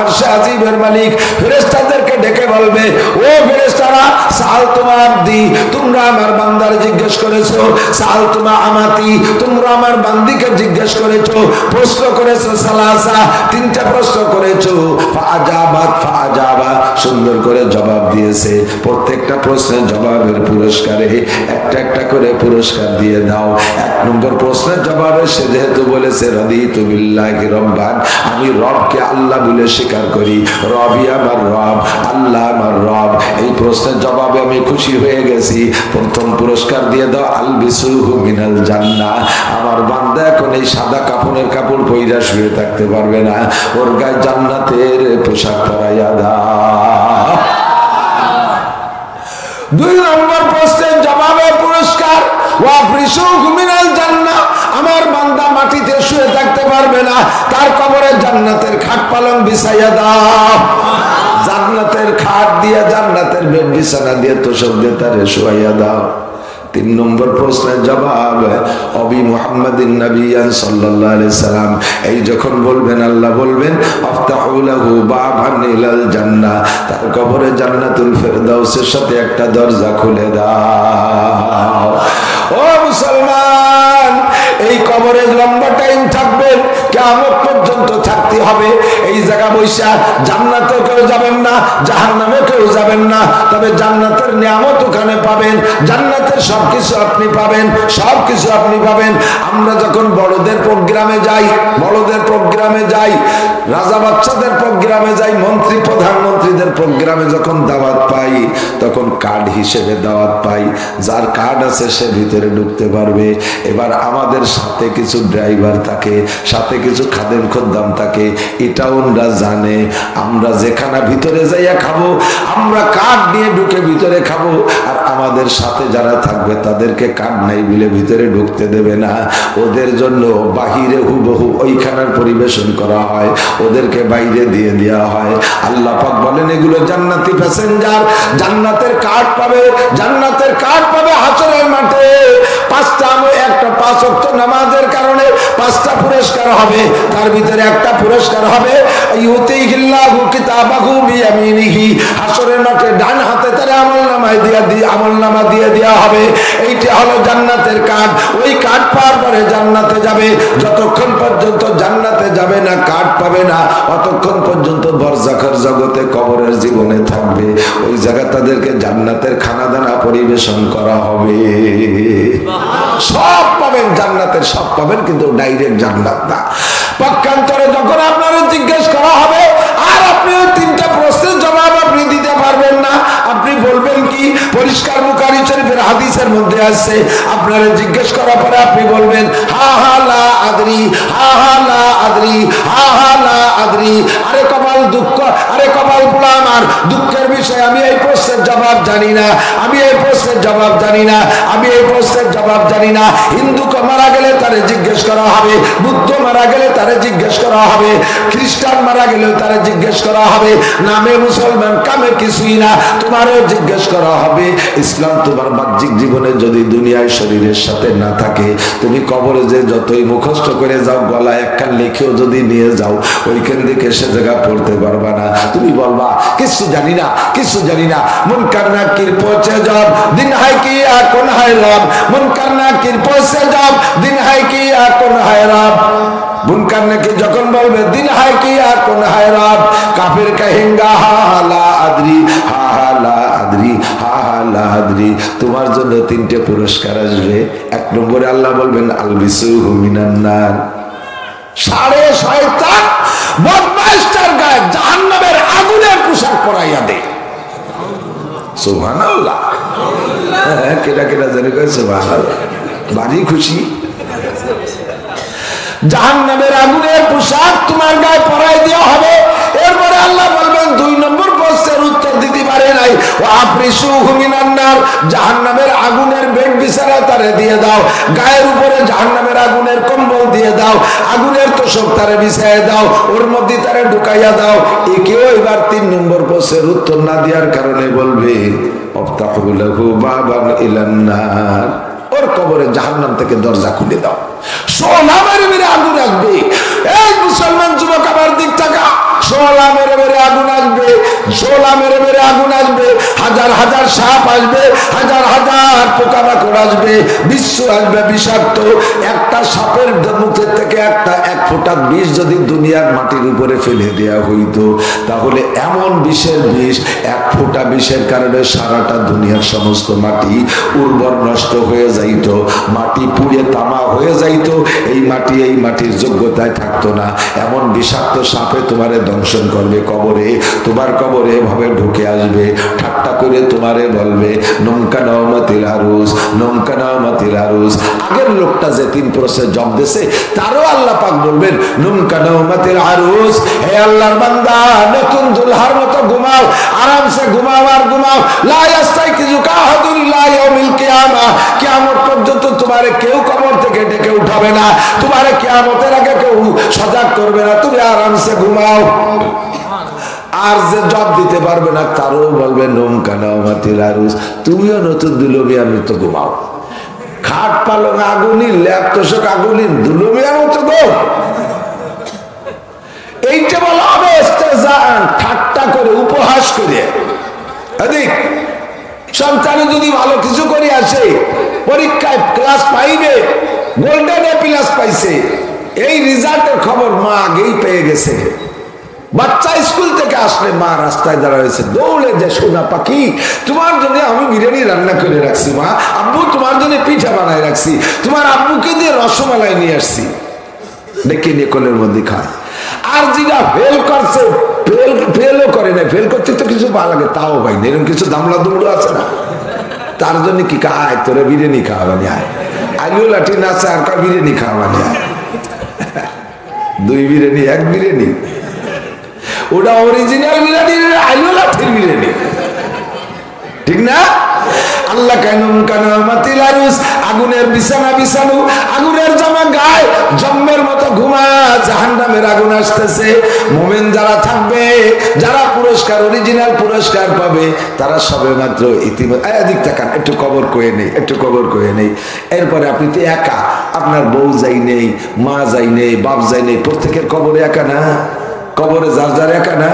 আরশে আজিমের মালিক ফেরেশতাদেরকে ডেকে বলবে, ও ফেরেশতারা, সাল তোমার আব্দি, তোমরা আমার বান্দার জিজ্ঞেস করেছো, সাল তোমা আমাতি, তোমরা আমার বান্দিকে জিজ্ঞেস করেছো, প্রশ্ন করেছো সালাসা, 3টা প্রশ্ন করেছো, ফাআজাবাত ফাআজাবা, সুন্দর করে জবাব দিয়েছে। প্রত্যেকটা প্রশ্নের জবাবের পুরস্কারে একটা একটা করে পুরস্কার দিয়ে দাও। 1 নম্বর প্রশ্নের জবাবে সে যেহেতু বলেছে রাদিতু বিল্লাহি রাব্বান, আমি রবকে আল্লাহ বলে স্বীকার করি, রবই আমার রব, আল্লাহ আমার রব, এই প্রশ্নের জবাবে আমি খুশি হয়ে গেছি। প্রথম পুরস্কার দিয়ে দাও আলবিসুহু মিনাল জান্নাহ, আমার বান্দা এখন এই সাদা কাপড়ের কাপড় পইরা শুয়ে থাকতে পারবে না, ওর গায়ে জান্নাতের পোশাক পরাইয়া দাও। 2 নম্বর প্রশ্নের জবাবে পুরস্কার ওয়াফরিসুহু মিনাল জান্নাহ, আমার বান্দা মাটিতে শুয়ে থাকতে পারবে না, তার কবরে জান্নাতের খাট পালং বিছাইয়া দাও। জান্নাতের খাট দিয়ে, জান্নাতের বেড বিছানা দিয়ে তোষক দিয়ে তারে শুয়াইয়া দাও। 3 নম্বর প্রশ্নের জবাব অবি মুহাম্মাদিন নাবিয়ান সাল্লাল্লাহু আলাইহি সাল্লাম, এই যখন বলবেন আল্লাহ বলবেন আফতাহু লাহু বাবান ইলাল জান্নাহ, তার কবরে জান্নাতুল ফেরদাউসের সাথে একটা দরজা খুলে দাও। ও মুসলমান, এই কবরে লম্বা টাইম থাকবেন, কিয়ামত পর্যন্ত থাকতে হবে। এই জায়গা বৈশা জান্নাতে কেউ যাবেন না, জাহান্নামে কেউ যাবেন না, তবে জান্নাতের নিয়ামত ওখানে পাবেন, জান্নাতের সবকিছু আপনি পাবেন, সবকিছু আপনি পাবেন। আমরা যখন বড়দের প্রোগ্রামে যাই, বড়দের প্রোগ্রামে যাই, রাজা বাচ্চাদের প্রোগ্রামে যাই, মন্ত্রী প্রধানমন্ত্রীদের প্রোগ্রামে যখন দাওয়াত পাই তখন কার্ড হিসেবে দাওয়াত পাই, যার কার্ড আছে সে ভিতরে ঢুকতে পারবে। এবার আমাদের সাথে কিছু ড্রাইভার থাকে, সাথে কিছু খাদেম খদ্দাম থাকে, এটাও ওরা জানে আমরা যেখানে ভিতরে যাইয়া খাবো আমরা কার্ড নিয়ে ঢুকে ভিতরে খাবো, আর আমাদের সাথে যারা থাকবে তাদেরকে কার্ড নাই বলে ভিতরে ঢুকতে দেবে না। ওদের জন্য বাহিরে হুবহু ওইখানের পরিবেশন করা হয়, ওদেরকে বাইরে দিয়ে দেওয়া হয়। আল্লাহ পাক বলেন এগুলো জান্নাতি প্যাসেঞ্জার, জান্নাতের কার্ড পাবে, জান্নাতের কার্ড পাবে হাসরের মাঠে। 5 ওয়াক্ত নামাজের কারণে 5টা পুরস্কার হবে, তার ভিতরে একটা পুরস্কার হবে ইউতিহিল্লাহু কিতাবাহু বিয়ামিনিহি, হাসরের মাঠে ডান হাতে তার আমলনামা দিয়ে দেওয়া হবে। এইটা হলো জান্নাতের কার্ড। ওই কার্ড পাওয়ার পরে জান্নাতে যাবে। যতক্ষণ পর্যন্ত জান্নাতে যাবে না, কার্ড পাবে না, অতক্ষণ পর্যন্ত বরজাখের জগতে কবরের জীবনে থাকবে। ওই জায়গায় তাদেরকে জান্নাতের খানাদানা পরিবেশন করা হবে। সব পাবেন জান্নাতের, সব পাবেন, কিন্তু ডাইরেক্ট জান্নাত না। পক্ষান্তরে যখন আপনারা জিজ্ঞেস করা হবে আর আপনি ওই তিনটা প্রশ্নের জবাব আপনি দিতে পারবেন না, আপনি বলবেন কি? পরিষ্কার বুখারী শরীফের হাদিসের মধ্যে আছে, আপনারা জিজ্ঞেস করার পরে আপনি বলবেন হা হা লা আদরি, হা হা লা আদরি, হা হা লা আদরি। আরে কপাল দুঃখ, আরে কপাল পোড়া আমার, দুঃখের বিষয় আমি এই প্রশ্নের জবাব জানি না, আমি এই প্রশ্নের জবাব জানি না, আমি এই প্রশ্নের জবাব জানি না। হিন্দুকে মারা গেলে তারে জিজ্ঞেস করা হবে, বুদ্ধ মারা গেলে তারে জিজ্ঞেস করা হবে, খ্রিস্টান মারা গেলেও তারে জিজ্ঞেস করা হবে, নামে মুসলমান কামে কিছুই না, তোমারও জিজ্ঞেস করা হবে। ইসলাম তোমার বাহ্যিক জীবনে যদি দুনিয়ায় শরীরের সাথে না থাকে, তুমি কবরে যে যতই মুখস্থ করে যাও, গলায় একখান লিখেও যদি নিয়ে যাও, ওইখান থেকে সে জায়গা পড়তে পারবা না। তুমি বলবা কিছু জানি না, কিছু জানি না। মুনকার নাকির পৌঁছে যাব, দিন হায় কি কোন হায় রব, মুনকার নাকির পৌঁছে যাব, দিন হায় কি কোন হায় রব। মুনকার নাকির যখন বলবে দিন হায় কি কোন হায় রব, কাফির কহেঙ্গা হা হা লা আদরি, হা হা লা আদরি, হা হা লা আদরি। তোমার জন্য তিনটে পুরস্কার আসবে। এক নম্বরে আল্লাহ বলবেন আলবিসুহু মিনান নার, সাড়ে শয়তান বদমাইশটার গায়ে জাহান্নামের আগুনের পোশাক পরাইয়া দে। সুবহানাল্লাহ। কেডা কেডা জানে কয় সুবহানাল্লাহ, বাড়ি খুশি। জাহান্নামের আগুনের পোশাক তোমার গায়ে পরাই দেওয়া হবে। এরপরে আল্লাহ বলবেন দুই নম্বর প্রশ্নের উত্তর দিতে পারে নাই, আফরিসুহু মিনান নার, জাহান্নামের আগুনের বেড বিছানা তারে দিয়ে দাও, গায়ের উপরে জাহান্নামের আগুনের কম্বল দিয়ে দাও, আগুনের তোশক তারে বিছায় দাও, ওর মধ্যে তারে ঢুকাইয়া দাও। একেও এবার তিন নম্বর প্রশ্নের উত্তর না দেওয়ার কারণে বলবে আফতাহু লাহু বাবান ইলান নার, ওর কবরে জাহান্নাম থেকে দরজা খুলে দাও। সোলা মেরে মেরে আগুন আসবে। এই মুসলমান যুবক আমার দিক টাকা, সোলা মেরে মেরে আগুন আসবে, সোলা মেরে মেরে আগুন আসবে, হাজার হাজার সাপ আসবে, হাজার হাজার পোকামাকড় আসবে, বিশ্ব আসবে বিষাক্ত। একটা সাপের মুখের থেকে এক ফোঁটা বিষ যদি দুনিয়ার মাটির উপরে ফেলে দেওয়া হইতো, তাহলে এমন বিষের বিষ, এক ফোঁটা বিষের কারণে সারাটা দুনিয়ার সমস্ত মাটি উর্বর নষ্ট হয়ে যাইতো, মাটি পুড়ে তামা হয়ে যাইতো, এই মাটির যোগ্যতায় থাকতো না। এমন বিষাক্ত সাপে তোমারে দংশন করবে কবরে, তোমার কবরে এভাবে ঢুকে আসবে, ঠাট্টা করে তোমারে বলবে নমকা নামাতিল আরুস, নমকা নামাতিল আরুস। আগের লোকটা যে তিন প্রশ্নের জবাব দিয়েছে তারও আল্লাহ পাক বলবেন নমকা নামাতিল আরুস, হে আল্লাহর বান্দা, নতুন দুলহার মতো ঘুমাও, আরামসে ঘুমাও আর ঘুমাও। লা ইয়াস্তাইকিযু কাহাদুন ইলা ইয়াউমিল কিয়ামা, কিয়ামত পর্যন্ত তোমারে কেউ কবর থেকে ডেকে উঠাবে না, তোমারে কিয়ামতের আগে কেউ সজাগ করবে না, তুমি আরামসে ঘুমাও। আর যে জব দিতে পারবে না তারও বলবে নমকা নামাতিল আরুস, তুমিও নতুন দুলমিয়ার মতো ঘুমাও। খাট পালং আগুনি, ল্যাপ তোষক আগুনি, দুলমিয়ার মতো গো। এইটা বলা হবে ইস্তেজান, ঠাট্টা করে, উপহাস করে। এদিক সন্তানে যদি ভালো কিছু করে আসে, পরীক্ষায় ক্লাস 5-এ গোল্ডেন এ প্লাস পাইছে, এই রেজাল্টের খবর মা আগেই পেয়ে গেছে। বাচ্চা স্কুল থেকে আসলে মা রাস্তায় দাঁড়াইছে, দৌড়ে যে সোনা পাখি তোমার জন্য আমি বিরিয়ানি রান্না করে রাখছি, মা আব্বু তোমার জন্য পিঠা বানায় রাখছি, তোমার আব্বুকে দিয়ে রসমালাই নিয়ে আসছি, ডেকে নিয়ে কোলের মধ্যে খায়। আর যেটা ফেল করছে, ফেলও করে না, ফেল করতে তো কিছু ভালো লাগে, তাও ভাই এরকম কিছু দামলা দুমড়ো আছে না, তার জন্য কি খায়, তোরা বিরিয়ানি খাওয়াবানি, আয় আলু লাঠি নাচে আর বিরিয়ানি খাওয়াবানি, আয় 2 বিরিয়ানি 1 বিরিয়ানি, ওটা অরিজিনাল বিরিয়ানি, আলু লাঠির বিরিয়ানি, ঠিক না? আল্লাহ কানামাতিল আরুস, আগুনের বিছানা বিছানো, আগুনের জামা গায়ে, জম্মের মতো ঘুমা, জাহান্নামের আগুন আসতেছে। মুমিন যারা থাকবে, যারা পুরস্কার, অরিজিনাল পুরস্কার পাবে, তারা সবে মাত্র ইতিমধ্যে এদিক তাকান, একটু কবর কয়ে নেই, একটু কবর কয়ে নেই। এরপরে আপনি তো একা, আপনার বউ যাই নেই, মা যাই নেই, বাপ যাই নেই, প্রত্যেকের কবরে একা না, কবরে যার যার একা না।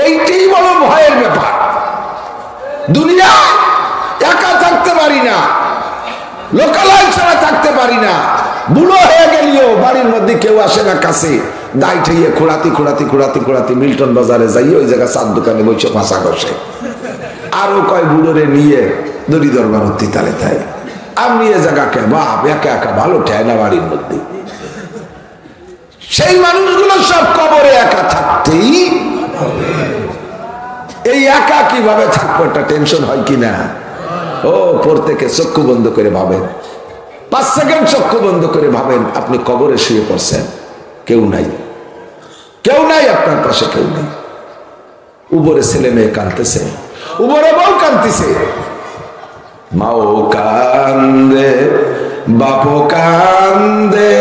এইটাই বড় ভয়ের ব্যাপার। দুনিয়া একা থাকতে পারি না, লোকালয় ছাড়া থাকতে পারি না। বুড়ো হয়ে গেলিও বাড়ির মধ্যে কেউ আসে না কাছে, দায় ঠাইয়ে খোড়াতি মিল্টন বাজারে যাই, ওই জায়গা চার দোকানে বসে ফাঁসা কষে। আরো কয় বুড়োরে নিয়ে দড়ি দরবার তালে তাই আমি এ জায়গাকে বাপ একা একা ভালো ঠায় না বাড়ির মধ্যে। সেই মানুষগুলো সব কবরে একা থাকতেই এই একা কিভাবে থাকবো একটা টেনশন হয় কিনা। ও প্রত্যেকে চক্ষু বন্ধ করে ভাবেন, 5 সেকেন্ড চক্ষু বন্ধ করে ভাবেন আপনি কবরে শুয়ে পড়ছেন, কেউ নাই, কেউ নাই আপনার পাশে, কেউ নাই। উপরে ছেলে মেয়ে কাঁদতেছে, উপরে বউ কাঁদতেছে, মাও কান্দে বাপো কান্দে,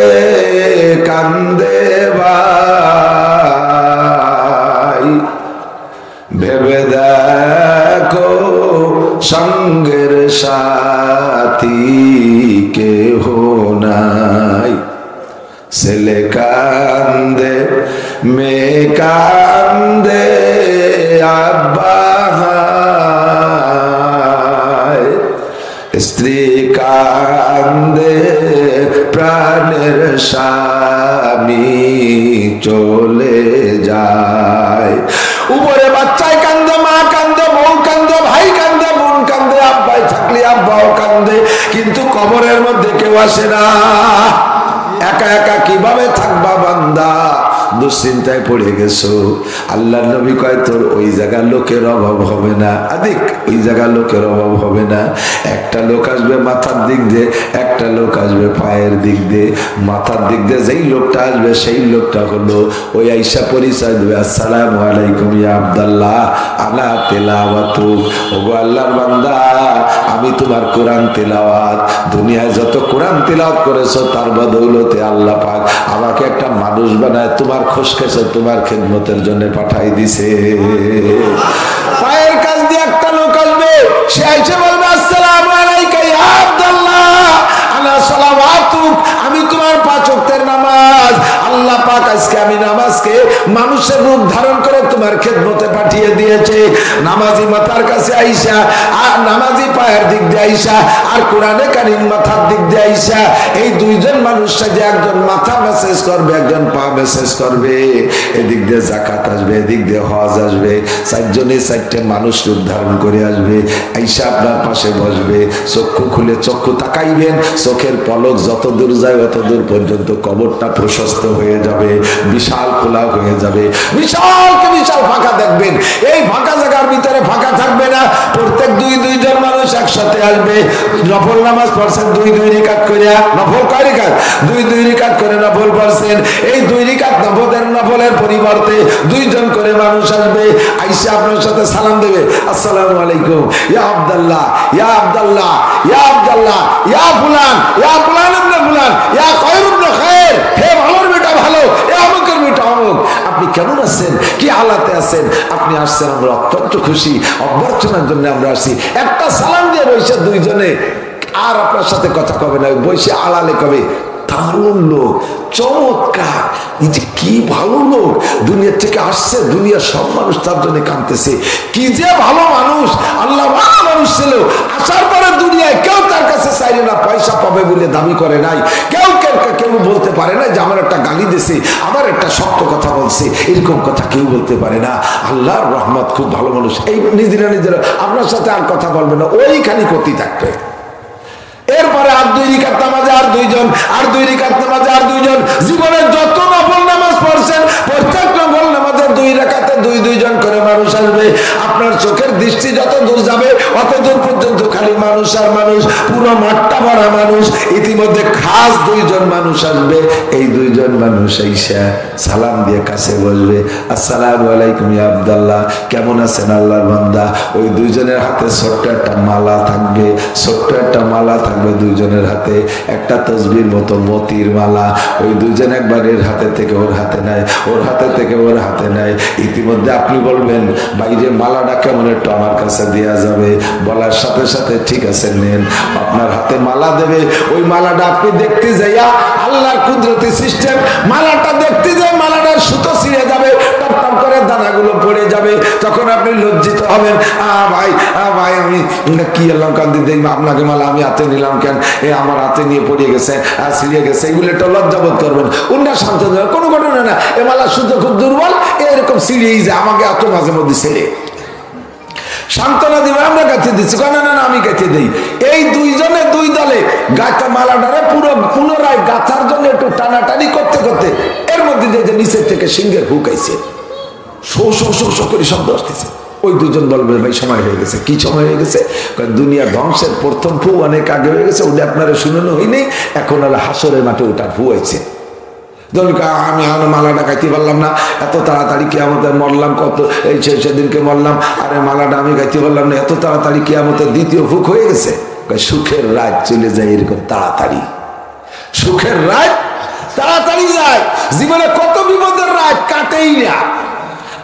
কান্দে ভাই ভেবে দেখো সঙ্গের সাথী কেহ নাই। ছেলে কান্দে মেয়ে কান্দে আব্বা, স্ত্রী কান্দে প্রাণের স্বামী চলে যায়। উপরে বাচ্চায় কান্দে, মা কান্দে, বউ কান্দে, ভাই কান্দে, বোন কান্দে, আব্বাই থাকলে আব্বাও কান্দে, কিন্তু কবরের মধ্যে কেউ আসে না। একা একা কিভাবে থাকবা বান্দা, দুশ্চিন্তায় পড়ে গেছো। আল্লাহ নবী কয় তোর ওই জায়গার লোকের অভাব হবে না, আদিক ওই জায়গার লোকের অভাব হবে না। একটা লোক আসবে মাথার দিক দিয়ে, একটা লোক আসবে পায়ের দিক দিয়ে। মাথার দিক দিয়ে যেই লোকটা আসবে সেই লোকটা হলো ওই আইসা পরিচয় দেবে, আসসালামু আলাইকুম ইয়া আব্দুল্লাহ আলা তেলাওয়াতু, ওগো আল্লাহর বান্দা আমি তোমার কোরআন তেলাওয়াত, দুনিয়ায় যত কোরআন তেলাওয়াত করেছো তার বদৌলতে আল্লাহ পাক আমাকে একটা মানুষ বানায় তোমার খোঁজখেছে তোমার খেদমতের জন্য পাঠাই দিছে। পায়ের কাছ দিয়ে একটা লোক আসবে, সে এসে বলবে আসসালামু আলাইকা ইয়া আব্দুল্লাহ আলা সালাওয়াতুক, আমি তোমার 5 ওয়াক্তের নামাজ আল্লাহ পাক আজকে আমি নামাজকে মানুষের রূপ ধারণ করে তোমার খেদমতে পাঠিয়ে দিয়েছে। নামাজি মাথার কাছে আইসা, আর নামাজি পায়ের দিক দিয়ে আইসা, আর কোরআনে কারীম মাথার দিক দিয়ে আইসা, এই দুইজন মানুষ সাথে একজন মাথা মেসেজ করবে, একজন পা মেসেজ করবে। এদিক দিয়ে যাকাত আসবে, এদিক দিয়ে হজ আসবে, 4 জনে 4টে মানুষ রূপ ধারণ করে আসবে, আইসা আপনার পাশে বসবে। চক্ষু খুলে চক্ষু তাকাইবেন, চোখের পলক যত দূর যায় অত দূর পর্যন্ত কবরটা প্রশস্ত হয়ে যাবে, বিশাল খোলা হয়ে যাবে, বিশালকে বিশাল ফাঁকা দেখবেন। এই ফাঁকা জায়গার ভিতরে ফাঁকা থাকবে না, প্রত্যেক 2 জন মানুষ একসাথে আসবে। নফল নামাজ পড়ছেন 2 রিকাত করে, নফল কয় রিকাত? 2 রিকাত করে নফল পড়ছেন। এই 2 রিকাত নফলের পরিবর্তে 2 জন করে মানুষ আসবে, আইসা আপনার সাথে সালাম দেবে, আসসালামু আলাইকুম ইয়া আব্দুল্লাহ ইয়া আব্দুল্লাহ ইয়া আব্দুল্লাহ ইয়া ফুলান ইয়া ফুলান ইবনে ফুলান ইয়া খায়র ইবনে খায়র, হে ভালোর বেটা ভালো, এ অমুকের বেটা অমুক, আপনি কেমন আছেন, কি হালাতে আছেন? আপনি আসছেন, আমরা অত্যন্ত খুশি, অভ্যর্থনার জন্য আমরা আসছি। একটা সালাম দিয়ে বসে 2 জনে আর আপনার সাথে কথা কবে না, বসে আড়ালে কবে দারুণ লোক, চমৎকার, যে কি ভালো লোক, দুনিয়ার থেকে আসছে, দুনিয়ার সব মানুষ তার জন্য কাঁদতেছে, কি যে ভালো মানুষ, আল্লাহ ভালো মানুষ ছিল। আসার পরে দুনিয়ায় কেউ তার কাছে চাইলে না, পয়সা পাবে বলে দাবি করে নাই, কেউ কেউ বলতে পারে না যে আমার একটা গালি দিছে, আমার একটা শক্ত কথা বলছে, এরকম কথা কেউ বলতে পারে না। আল্লাহর রহমত, খুব ভালো মানুষ। এই নিজেরা আপনার সাথে আর কথা বলবে না, ওই খালি করতে থাকবে। এরপরে আর 2 রিকাত নামাজে আর 2 জন, আর 2 রিকাত নামাজে আর 2 জন। জীবনে যত নফল নামাজ পড়ছেন প্রত্যেক নফল নামাজে 2 রাকাতে 2 জন করে মানুষ আসবে। আপনার চোখের দৃষ্টি যত দূর যাবে অত দূর পর্যন্ত খালি মানুষ আর মানুষ, পুরো মাঠটা ভরা মানুষ। ইতিমধ্যে খাস 2 জন মানুষ আসবে, এই 2 জন মানুষ আইসা সালাম দিয়ে কাছে বসবে, আসসালামু আলাইকুম ইয়া আব্দুল্লাহ, কেমন আছেন আল্লাহর বান্দা। ওই 2 জনের হাতে ছোট্ট একটা মালা থাকবে, ছোট্ট একটা মালা থাকবে 2 জনের হাতে, একটা তসবির মতো মতির মালা। ওই 2 জন একবার এর হাতে থেকে ওর হাতে নেয়, ওর হাতে থেকে ওর হাতে নেয়। ইতিমধ্যে আপনি বলবেন বাইরে মালাটা কেমন, একটু আমার কাছে দেওয়া যাবে? বলার সাথে সাথে ঠিক আছে নেন, আপনার হাতে মালা দেবে। ওই মালাটা আপনি দেখতে যাইয়া, আল্লাহর কুদরতি সিস্টেম, মালাটা দেখতে যাই মালাটার সুতো ছিঁড়ে যাবে, টপ টপ করে দানাগুলো পড়ে যাবে, তখন আপনি লজ্জিত হবেন। ভাই ভাই আমি কি এলাম কান্দি দেখবো আপনাকে মালা আমি হাতে নিলাম কেন, আমার হাতে নিয়ে পড়ে গেছে, ছিঁড়ে গেছে, এগুলো একটা লজ্জাবোধ করবেন। অন্য শান্ত কোনো ঘটনা না, এ মালা শুদ্ধ খুব দুর্বল, এরকম ছিঁড়েই যায়, আমাকে এত মাঝে মধ্যে ছেড়ে সান্ত্বনা দিবে, আমরা গাঁথে দিচ্ছি, না না আমি গাঁথে দিই। এই দুইজনে দুই দলে গাঁথা মালাটারে পুনরায় গাঁথার জন্য একটু টানাটানি করতে করতে এর মধ্যে যে নিচের থেকে সিংহের হুকাইছে, শো শো শো শো করে শব্দ আসতেছে। ওই দুজন বলবে ভাই সময় হয়ে গেছে। কি সময় হয়ে গেছে? দুনিয়া ধ্বংসের প্রথম ফু অনেক আগে হয়ে গেছে, ওটা আপনারা শুনানো হয়নি, এখন হলো হাসরের মাঠে ওটার ফু হয়েছে। আমি এখন মালাটা গাইতে পারলাম না, এত তাড়াতাড়ি কিয়ামতে মরলাম, কত এই সেদিনকে মরলাম, আরে মালাটা আমি গাইতে পারলাম না, এত তাড়াতাড়ি কিয়ামতের দ্বিতীয় ফুক হয়ে গেছে। সুখের রাত চলে যায় এরকম তাড়াতাড়ি, সুখের রাত তাড়াতাড়ি যায়। জীবনে কত বিপদের রাত কাটেই না।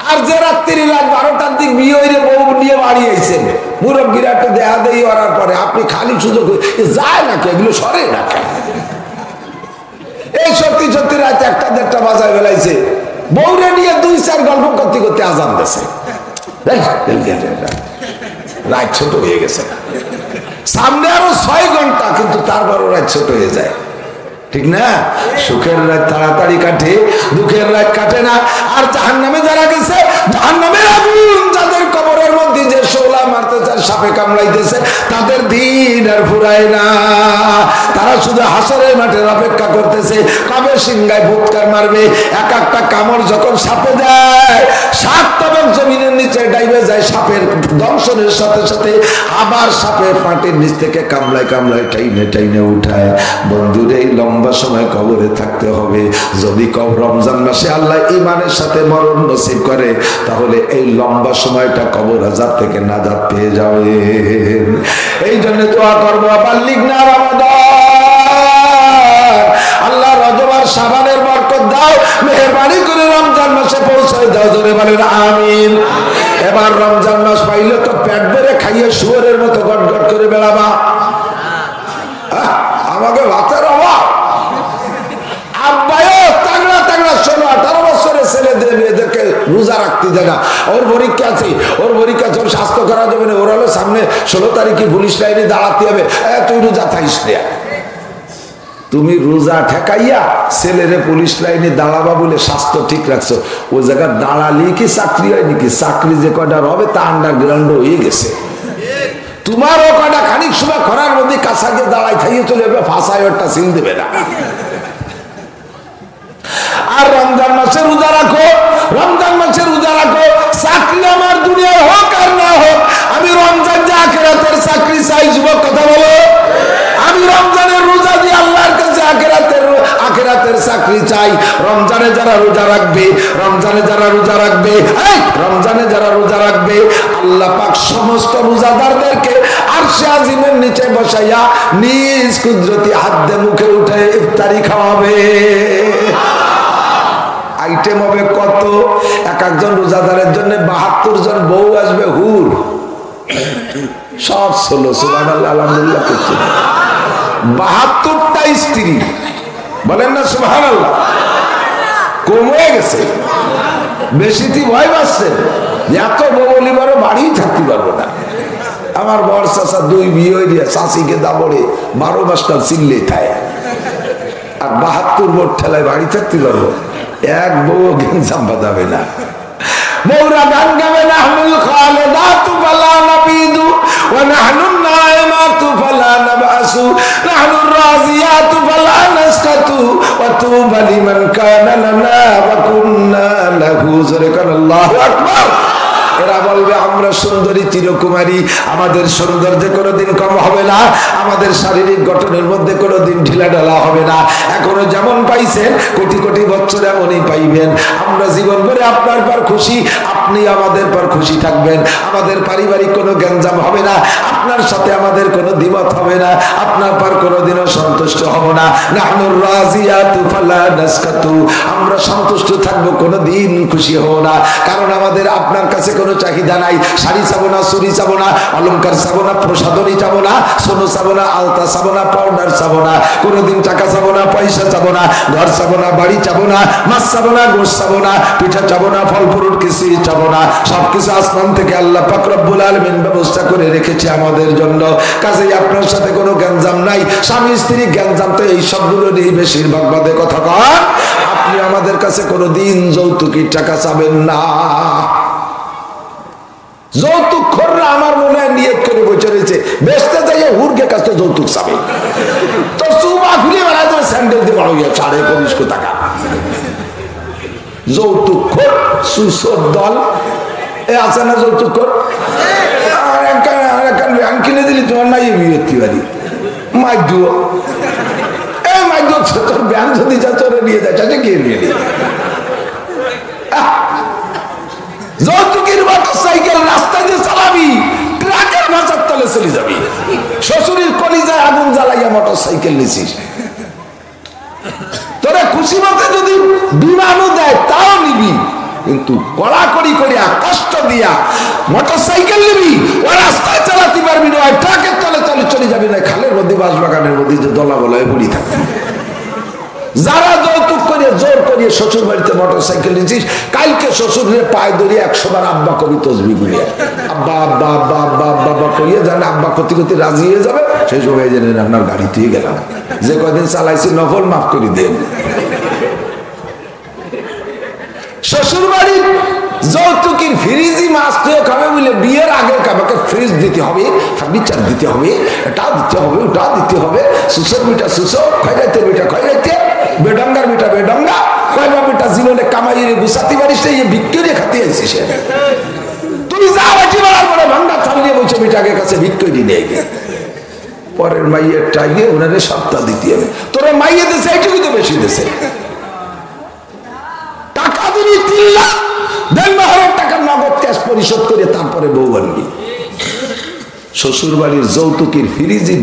আর যে রাত্রি রাত 12টার দিক বিয়ে হইলে বউ নিয়ে বাড়ি আইছেন, মুরব্বীরা একটু দেহা দেই করার পরে আপনি খালি সুযোগ যায় নাকি, এগুলো সরে না। এই সত্যি সত্যি রাত 1টা-1.5টা বাজায় বেলাইছে, বউরে নিয়ে 2-4 গল্প করতে করতে আজান দিয়েছে। রাত ছোট হয়ে গেছে, সামনে আরো 6 ঘন্টা, কিন্তু তারপরও রাত ছোট হয়ে যায়, ঠিক না? সুখের রাত তাড়াতাড়ি কাটে, দুঃখের রাত কাটে না। আর জাহান্নামে যারা গেছে, জাহান্নামের আগুন যাদের কবরের মধ্যে যে শোলা মারতে চায়, সাপে কামড়াইতেছে, তাদের দিন আর ফুরায় না। তারা শুধু হাসরের মাঠের অপেক্ষা করতেছে, কবে সিংহায় ফুৎকার মারবে। এক একটা কামড় যখন সাপে দেয়, সাপ তখন জমিনের নিচে ডাইবে যায় সাপের দংশনের সাথে সাথে, আবার সাপের পাটির নিচ থেকে কামড়ায় কামড়ায় টাইনে টাইনে উঠায়। বন্ধুরে এই লম্বা সময় কবরে থাকতে হবে। যদি রমজান মাসে আল্লাহ ঈমানের সাথে মরণ নসিব করে, তাহলে এই লম্বা সময়টা কবর আযাব থেকে নাজাত পেয়ে যাবে। এই জন্য দোয়া করবো, বাল্লিগনা রমাদান, আল্লাহ রজব আর শাবানের বরকত দাও, মেহেরবানি করে রমজান মাসে পৌঁছায় দাও। জোরে বলেন আমিন। এবার রমজান মাস পাইলে তো পেট ভরে খাইয়ে শুয়োরের মতো গট গট করে বেড়াবা, আমাকে ভাতের অভাব। আব্বায়ও তাগড়া তাগড়া 16-18 বছরের ছেলেদের মেয়েদেরকে রোজা রাখতে দেয় না। ওর পরীক্ষা আছে, ওর পরীক্ষা আছে, ওর স্বাস্থ্য করা যাবে না, ওর হলো সামনে 16 তারিখে পুলিশ লাইনে দাঁড়াতে হবে, তুই রোজা থাইস না। তুমি রোজা ঠেকাইয়া ছেলেরে পুলিশ লাইনে দাঁড়াবা বলে স্বাস্থ্য ঠিক রাখছো, ও জায়গায় দাঁড়ালি কি চাকরি হয় নাকি? চাকরি যে কয়টা হবে তা আন্ডারগ্রাউন্ড হয়ে গেছে। তোমারও কয়টা খানিক সময় খরার মধ্যে কাছাকে দাঁড়াই খাইয়ে চলে যাবে, ফাঁসায় ওরটা সিল দেবে না। আর রমজান মাসে রোজা রাখো, রমজান মাসে রোজা রাখো। চাকরি আমার দুনিয়ায় হোক আর না হোক, আমি রমজান যে আখিরাতের চাকরি চাই। যুবক কথা বলো, আমি রমজানের রোজা দিয়ে আল্লাহর কাছে আখিরাতের চাকরি চাই। রমজানে যারা রোজা রাখবে, রমজানে যারা রোজা রাখবে, রমজানে যারা রোজা রাখবে, আল্লাহ পাক সমস্ত রোজাদারদেরকে আরশে আজিমের নিচে বসাইয়া নিজ কুদরতি হাত দিয়ে মুখে উঠে ইফতারি খাওয়াবে। আইটেম হবে কত? এক একজন রোজাদারের জন্য 72 জন বউ আসবে, হুর সব 16, সুবহানাল্লাহ আলহামদুলিল্লাহ করছে। 72টা স্ত্রী, বলেন না সুবহানাল্লাহ। কমে গেছে, বেশিতে ভয় পাচ্ছে, এত বউলি বড় বাড়ি থাকতে পারবো না। আমার বর চাচা 2 বিয়ে হয়ে দিয়ে চাষিকে দাবড়ে 12 মাসকাল চিল্লেই থাকে, আর 72 বোর ঠেলায় বাড়ি থাকতে পারবো? এক বউ গেঞ্জাম বাঁধাবে না, বউরা গান গাবে না। হামুল খালেদাতু ফালা নাবিদু ওয়া নাহনুন নাইমাতু ফালা নাবাসু নাহনুর রাজিয়াতু ফালা নাসকাতু ওয়া তুবা লিমান কানা লানা ওয়া কুননা লাহু। আল্লাহু আকবার। এরা বলবে আমরা সুন্দরী চিরকুমারী, আমাদের সৌন্দর্যে কোনোদিন কম হবে না, আমাদের শারীরিক গঠনের মধ্যে কোনোদিন ঢিলাঢালা হবে না। এখনো যেমন পাইছেন কোটি কোটি বছর এমনই পাইবেন। আমরা জীবন ভরে আপনার পর খুশি, আপনি আমাদের পর খুশি থাকবেন। আমাদের পারিবারিক কোনো গ্যাঞ্জাম হবে না, আপনার আপনার সাথে আমাদের কোনো দ্বিমত হবে না, আপনার পর কোনোদিনও সন্তুষ্ট হব না। নাহনুর রাজিয়াতু ফালা নাসকাতু, আমরা সন্তুষ্ট থাকবো, কোনোদিন খুশি হব না, কারণ আমাদের আপনার কাছে কোনো চাহিদা নাই। শাড়ি চাবো না, চুরি চাবো না, অলংকার চাবো না, প্রসাদনী চাবো না, সোনো চাবো না, আলতা চাবো না, পাউডার চাবো না, কোনোদিন টাকা চাবো না, পয়সা চাবো না, ঘর চাবো না, বাড়ি চাবো না, মাছ চাবো না, গোশ চাবো না, পিঠা চাবো না, ফল ফ্রুট কিছুই চাবো না। সবকিছু আসমান থেকে আল্লাহ পাক রব্বুল আলামিন ব্যবস্থা করে রেখেছে আমাদের জন্য। কাজেই আপনার সাথে কোনো গ্যাঞ্জাম নাই। স্বামী স্ত্রী গ্যাঞ্জাম তো এই সবগুলো নিয়ে বেশিরভাগ বাদে কথা কন। আপনি আমাদের কাছে কোনোদিন যৌতুকের টাকা চাবেন না। যৌতুক খোররা আমার মনে হয় নিয়ত করে বসে রয়েছে, বেচতে যাইয়ে হুরকে কাছে যৌতুক চাবে, তো চুমা খুলে বেড়ায় তো স্যান্ডেল দিয়ে বড় গিয়ে 25,000 টাকা। যৌতুক খোর সুসর দল এ আছে না, যৌতুক খোর কিনে দিলি তোমার নাই বিয়ে পারি মাইদুও এই মাইদুও তোর ব্যান যদি যা তোরে নিয়ে যায় চাচা কে নিয়ে নিয়ে যৌতুকের মোটরসাইকেল রাস্তা দিয়ে চালাবি, ট্রাকের ভাষার তলে চলে যাবি। শ্বশুরের কলিজায় আগুন জ্বালাইয়া মোটরসাইকেল নিছিস, তোরা খুশি মতে যদি বিমানও দেয় তাও নিবি, কিন্তু কড়াকড়ি করিয়া কষ্ট দিয়া মোটরসাইকেল নিবি, ও রাস্তায় চালাতে পারবি না, ট্রাকের তলে তলে চলে যাবি না, খালের মধ্যে বাঁশবাগানের মধ্যে যে দলা বলায় পড়ি থাকবে। যারা যৌতুক করে জোর করিয়ে শ্বশুর বাড়িতে মোটরসাইকেল নিয়েছিস, কালকে শ্বশুরের পায়ে ধরিয়ে 100 বার আব্বা কবি তসবি করিয়া আব্বা আব্বা আব্বা আব্বা আব্বা আব্বা করিয়ে জানে আব্বা ক্ষতি ক্ষতি রাজি হয়ে যাবে। সেই সময় জানেন আপনার গাড়িতেই গেলাম, যে কদিন চালাইছি নফল মাফ করে দেন। শ্বশুর বাড়ির যৌতুকের ফ্রিজি মাছ তুই খাবে বলে বিয়ের আগে কাবাকে ফ্রিজ দিতে হবে, ফার্নিচার দিতে হবে, এটা দিতে হবে, ওটা দিতে হবে, সুসর মিঠা সুসর, খয়রাইতে মিঠা খয়রাইতে, বেডঙ্গার মিঠা বেডঙ্গা, কয়বা মিঠা জীবনে কামাইয়ে গুছাতে পারিস এই ভিক্টোরিয়া খাতে আইছিস। তুই যা বাজি বলার পরে ভান্ডা চালিয়ে বলছে মিঠাকে কাছে ভিক্টোরি নিয়ে গিয়ে পরের মাইয়ের টাইগে ওনারে সপ্তাহ দিতে হবে। তোরা মাইয়ে দেশে এইটুকু তো বেশি দেশে টাকা দিবি 3 লাখ, 1,500 টাকা নগদ ক্যাশ পরিশোধ করে তারপরে বউ আনবি। শ্বশুর বাড়ির যৌতুকের ফ্রিজি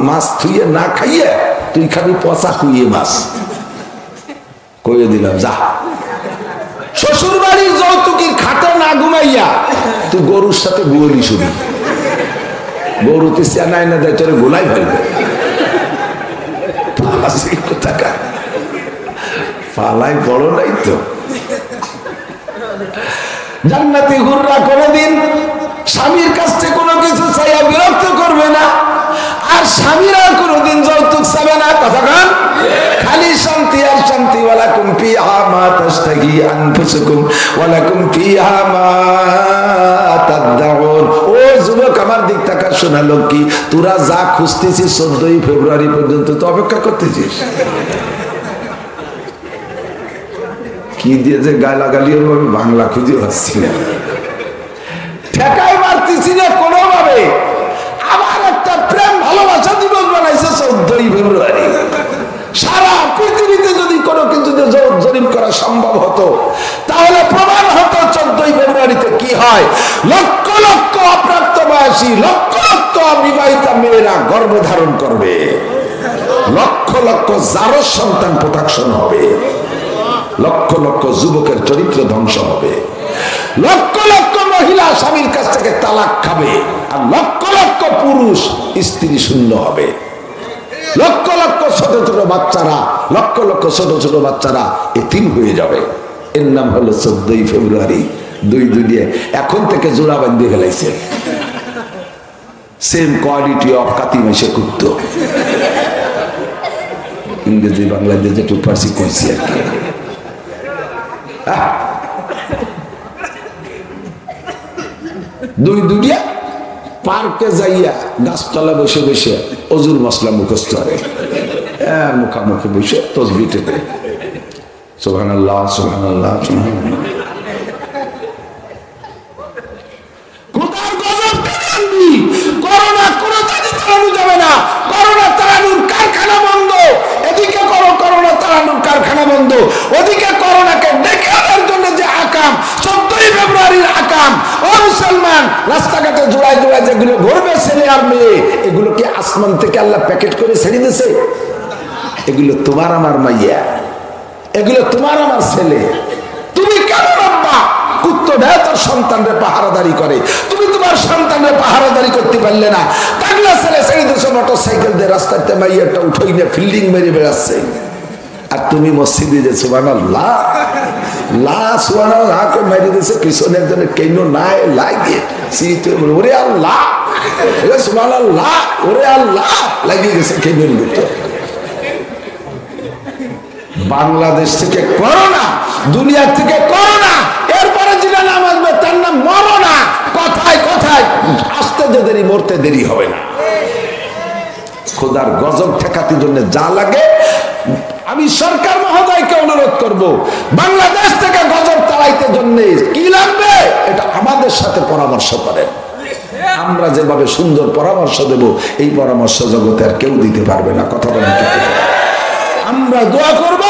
মাছ থুইয়ে না খাইয়ে তুই খাবি পচা খুইয়ে মাছ, কইয়ে দিলাম যা। শ্বশুর বাড়ির যৌতুকের খাটে না ঘুমাইয়া তুই গরুর সাথে গুয়ালি শুবি, গরুতে চেনাই না দেয় তোরে গোলাই ফেলবে। পালাই বড় নাই তো। জান্নাতি হুররা কোনদিন স্বামীর কাছ থেকে কোনো কিছু চাইয়া বিরক্ত করবে না, আর স্বামীরা কোনদিন যৌতুক চাবে না। কথা কান, খালি শান্তি আর শান্তি। ওয়ালাকুম ফিহা মা তাশতাহি আনফুসুকুম ওয়ালাকুম ফিহা মা তাদউন। ও যুবক আমার দিক তাকা, শোনা লক্ষ্মী, তোরা যা খুঁজতেছিস 14ই ফেব্রুয়ারি পর্যন্ত তো অপেক্ষা করতেছিস। কি দিয়ে যে গালাগালি আমি বাংলা খুঁজে পাচ্ছি না, ঠেকাই মারতেছি না কোনোভাবে। আবার একটা প্রেম ভালোবাসা দিবস বানাইছে 14ই ফেব্রুয়ারি। সারা পৃথিবীতে যদি কোনো কিছু জরিপ করা সম্ভব হতো তাহলে প্রমাণ হতো 14ই ফেব্রুয়ারিতে কি হয়। লক্ষ লক্ষ অপ্রাপ্ত বয়সী, লক্ষ লক্ষ অবিবাহিতা মেয়েরা গর্ভধারণ করবে, লক্ষ লক্ষ জারজ সন্তান প্রোটেকশন হবে, লক্ষ লক্ষ যুবকের চরিত্র ধ্বংস হবে, লক্ষ লক্ষ মহিলা স্বামীর কাছ থেকে তালাক খাবে, আর লক্ষ লক্ষ পুরুষ স্ত্রী শূন্য হবে, লক্ষ লক্ষ ছোট ছোট বাচ্চারা, লক্ষ লক্ষ ছোট ছোট বাচ্চারা এতিম হয়ে যাবে। এর নাম হলো 14ই ফেব্রুয়ারি। দুই দুনিয়া এখন থেকে জোড়া বাঁধিয়ে ফেলাইছে, সেম কোয়ালিটি অফ কাতি মাসে কুত্ত। ইংরেজি বাংলাদেশ একটু ফার্সি কইছি আর কি। দুই দুনিয়া পার্কে যাইয়া গাছতলা বসে বসে অজুর মশলা মুখস্থ করে, মুখামুখি বসে তসবি টেপে সুবহানাল্লাহ সুবহানাল্লাহ সুবহানাল্লাহ। করোনা কোনো কাজে চালানো যাবে না, করোনা চালানোর কারখানা বন্ধ। এদিকে করোনা চালানোর কারখানা বন্ধ, ওদিকে করোনাকে ডেকে আনার জন্য যে আকাম 14ই ফেব্রুয়ারির আকাম, ও মুসলমান, রাস্তাঘাটে জোড়ায় জোড়ায় যেগুলো ঘুরবে ছেলে আর মেয়ে, এগুলো কি আসমান থেকে আল্লাহ প্যাকেট করে ছেড়ে দিয়েছে? এগুলো তোমার আমার মাইয়া, এগুলো তোমার আমার ছেলে। তুমি কেন আব্বা কুত্তো দেয় তোর সন্তানরে পাহারাদারি করে, তুমি তোমার সন্তানরে পাহারাদারি করতে পারলে না? পাগলা ছেলে ছেড়ে দিয়েছো মোটর সাইকেল দিয়ে রাস্তাতে, মাইয়াটা উঠোই না ফিল্ডিং মেরে বেড়াচ্ছে, আর তুমি মসজিদে যে সুবহানাল্লাহ লা সুবহানাল্লাহ করে মেরে দিয়েছে, পিছনে একজনের কেন নাই লাগিয়ে ওরে আল্লাহ সুবহানাল্লাহ ওরে আল্লাহ লাগিয়ে গেছে কেনের ভিতরে। বাংলাদেশ থেকে করোনা, দুনিয়া থেকে করোনা, এরপরে যেটা নাম আসবে তার নাম মরনা। কথায় কথায় আসতে যে দেরি, মরতে দেরি হবে না। খোদার গজব ঠেকাতে জন্য যা লাগে, আমি সরকার মহোদয়কে অনুরোধ করব, বাংলাদেশ থেকে গজব তাড়াইতে জন্য কি লাগবে এটা আমাদের সাথে পরামর্শ করেন। আমরা যেভাবে সুন্দর পরামর্শ দেব, এই পরামর্শ জগতে আর কেউ দিতে পারবে না। কথা বলেন ঠিক? আমরা দোয়া করব,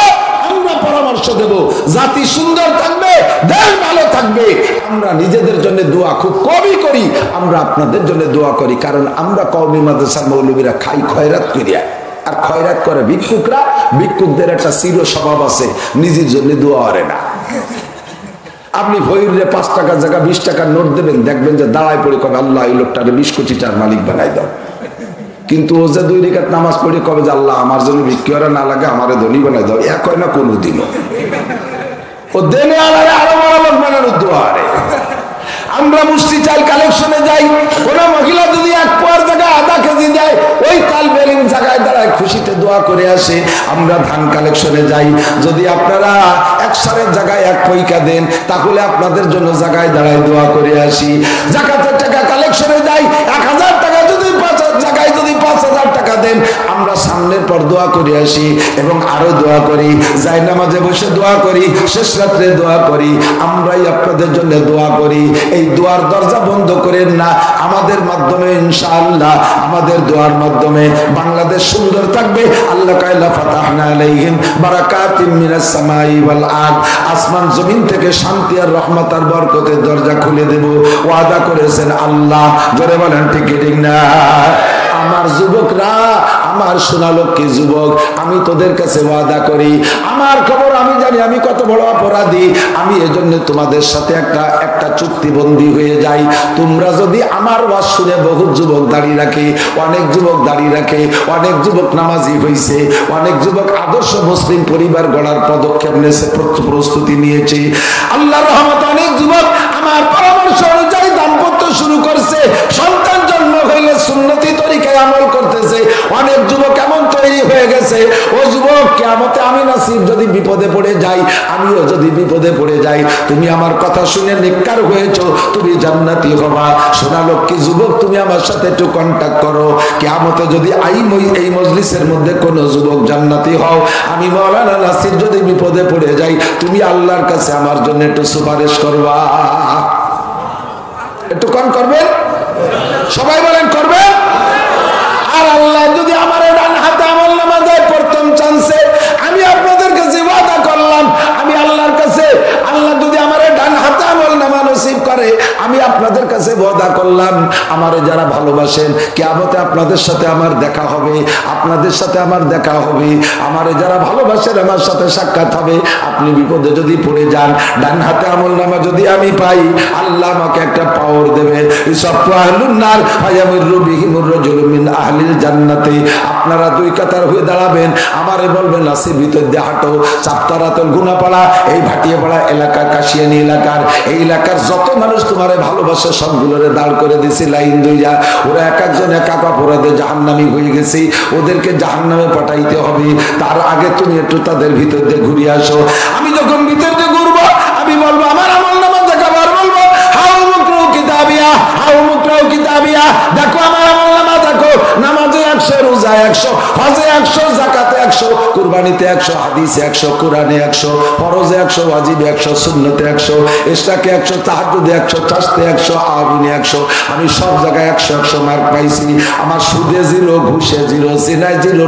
আমরা পরামর্শ দেব, জাতি সুন্দর থাকবে, দেশ ভালো থাকবে। আমরা নিজেদের জন্য দোয়া খুব কমই করি, আমরা আপনাদের জন্য দোয়া করি, কারণ আমরা কওমি মাদ্রাসার মৌলবীরা খাই খয়রাত করিয়া, আর খয়রাত করে ভিক্ষুকরা। ভিক্ষুকদের একটা চির স্বভাব আছে, নিজের জন্য দোয়া করে না। আপনি ভৈরে 5 টাকার জায়গা 20 টাকার নোট দেবেন, দেখবেন যে দাঁড়ায় পড়ে কবে আল্লাহ এই লোকটারে 20 কোটি টাকার মালিক বানাই দাও। কিন্তু ও যে 2 রাকাত নামাজ পড়ে কবে যে আল্লাহ আমার জন্য ভিক্ষা করা না লাগে, আমারে ধনী বানাই দাও, এক হয় না কোনোদিনও। ও দেনে আলারে আরো বড় লোক বানানোর দোয়া করে। আমরা মুষ্টি চাল কালেকশনে যাই, কোন মহিলা যদি 1 পোয়ার জায়গায় আধা কেজি দেয়, ওই তালবে ইলম জায়গায় দাঁড়ায় খুশিতে দোয়া করে আসে। আমরা ধান কালেকশনে যাই, যদি আপনারা 1 সারের জায়গায় 1 পয়সা দেন, তাহলে আপনাদের জন্য জায়গায় দাঁড়ায় দোয়া করে আসি। জাকাতের টাকা কালেকশনে যাই, 1000 টাকা যদি 5 জায়গায় যদি 5000 টাকা দেন, আমরা সামনের পর দোয়া করে আসি এবং আরো দোয়া করি, যাই নামাজে বসে দোয়া করি, শেষ রাত্রে দোয়া করি। আমরাই আপনাদের জন্য দোয়া করি। এই দোয়ার দরজা বন্ধ করেন না। আমাদের মাধ্যমে ইনশাআল্লাহ, আমাদের দোয়ার মাধ্যমে বাংলাদেশ সুন্দর থাকবে। আল্লাহ কায়লা ফাতাহনা আলাইহিম বারাকাতিম মিনাস সামাই ওয়াল আরদ, আসমান জমিন থেকে শান্তি আর রহমত আর বরকতের দরজা খুলে দেব ওয়াদা করেছেন আল্লাহ। জোরে বলেন ঠিক ঠিক না? আমার যুবকরা, আমার সোনালক্ষ্মী যুবক, আমি তোদের কাছে ওয়াদা করি, আমার খবর আমি জানি আমি কত বড় অপরাধী। আমি এজন্য তোমাদের সাথে একটা চুক্তিবন্দী হয়ে যাই। তোমরা যদি আমার ওয়াজ শুনে বহু যুবক দাঁড়িয়ে রাখে, অনেক যুবক দাঁড়িয়ে রাখে, অনেক যুবক নামাজি হয়েছে, অনেক যুবক আদর্শ মুসলিম পরিবার গড়ার পদক্ষেপ নিয়েছে, প্রস্তুতি নিয়েছে। আল্লাহর রহমতে অনেক যুবক আমার পরামর্শ অনুযায়ী দাম্পত্য শুরু করছে, সন্তান জন্ম হইলে সুন্নতি তরিকায় আমল করতেছে। অনেক যুবক এমন তৈরি হয়ে গেছে, ও যুবক কিয়ামতে আমি নাসিব যদি বিপদে পড়ে যাই, আমিও যদি বিপদে পড়ে যাই, তুমি আমার কথা শুনে নেককার হয়েছো, তুমি জান্নাতি হবা। সোনালক্ষ্মী যুবক, তুমি আমার সাথে একটু কন্টাক্ট করো। কিয়ামতে যদি এই মজলিসের মধ্যে কোনো যুবক জান্নাতি হও, আমি মাওলানা নাসির যদি বিপদে পড়ে যাই, তুমি আল্লাহর কাছে আমার জন্য একটু সুপারিশ করবা। একটু কম করবেন? সবাই বলেন করবেন? আর আল্লাহ যদি আমার ডান হাতে আমল নামা দেয় প্রথম চান্সে, আমি আপনাদের কাছে ওয়াদা করলাম, আমি আল্লাহর কাছে, আল্লাহ যদি আমার ডান হাতে আমল নামা নসিব করে, আমি আপনাদের কাছে ওয়াদা করলাম, আমার যারা ভালোবাসেন, কিয়ামতে আপনাদের সাথে আমার দেখা হবে, আপনাদের সাথে আমার দেখা হবে। আমার যারা ভালোবাসেন, আমার সাথে সাক্ষাৎ হবে। আপনি বিপদে যদি পড়ে যান, ডান হাতে আমল নামা যদি আমি পাই, আল্লাহ আমাকে একটা পাওয়ার দেবে। আপনারা 2 কাতার হয়ে দাঁড়াবেন, আমারে বলবেন নাসির ভিতর দিয়ে হাঁটো, চাপতারাতল গুনাপাড়া, এই ভাটিয়াপাড়া এলাকা, কাশিয়ানি এলাকার, এই এলাকার যত মানুষ তোমারে ভালোবাসে সবগুলোরে দাঁড় করে দিয়েছে লাইন দইয়া। ওরা এক একজন এক এক অপরাধে জাহান্নামী হয়ে গেছে, ওদেরকে জাহান্নামে পাঠাইতে হবে। তার আগে তুমি একটু তাদের ভিতর দিয়ে ঘুরে আসো। আমি যখন ভিতর দিয়ে ঘুরবো, আমি বলবো আমার আমল নামা দেখাবার, বলবো হাউ মুকরু কিতাবিয়া, হাউ মুকরু কিতাবিয়া, দেখো আমার আমল নামা দেখো। নামাজে 100, রোজা 100, হজে 100, জাকাতে 100, 100, কুরবানিতে 100, হাদিসে 100, কোরআনে 100, ফরজে 100, ওয়াজিবে 100, সুন্নতে 100, ইশরাকে 100, তাহাজ্জুদে 100, চাষতে 100, আমিনে 100। আমি সব জায়গায় 100 মার্ক পাইছি। আমার সুদে 0, ঘুষে 0, জিনায় 0,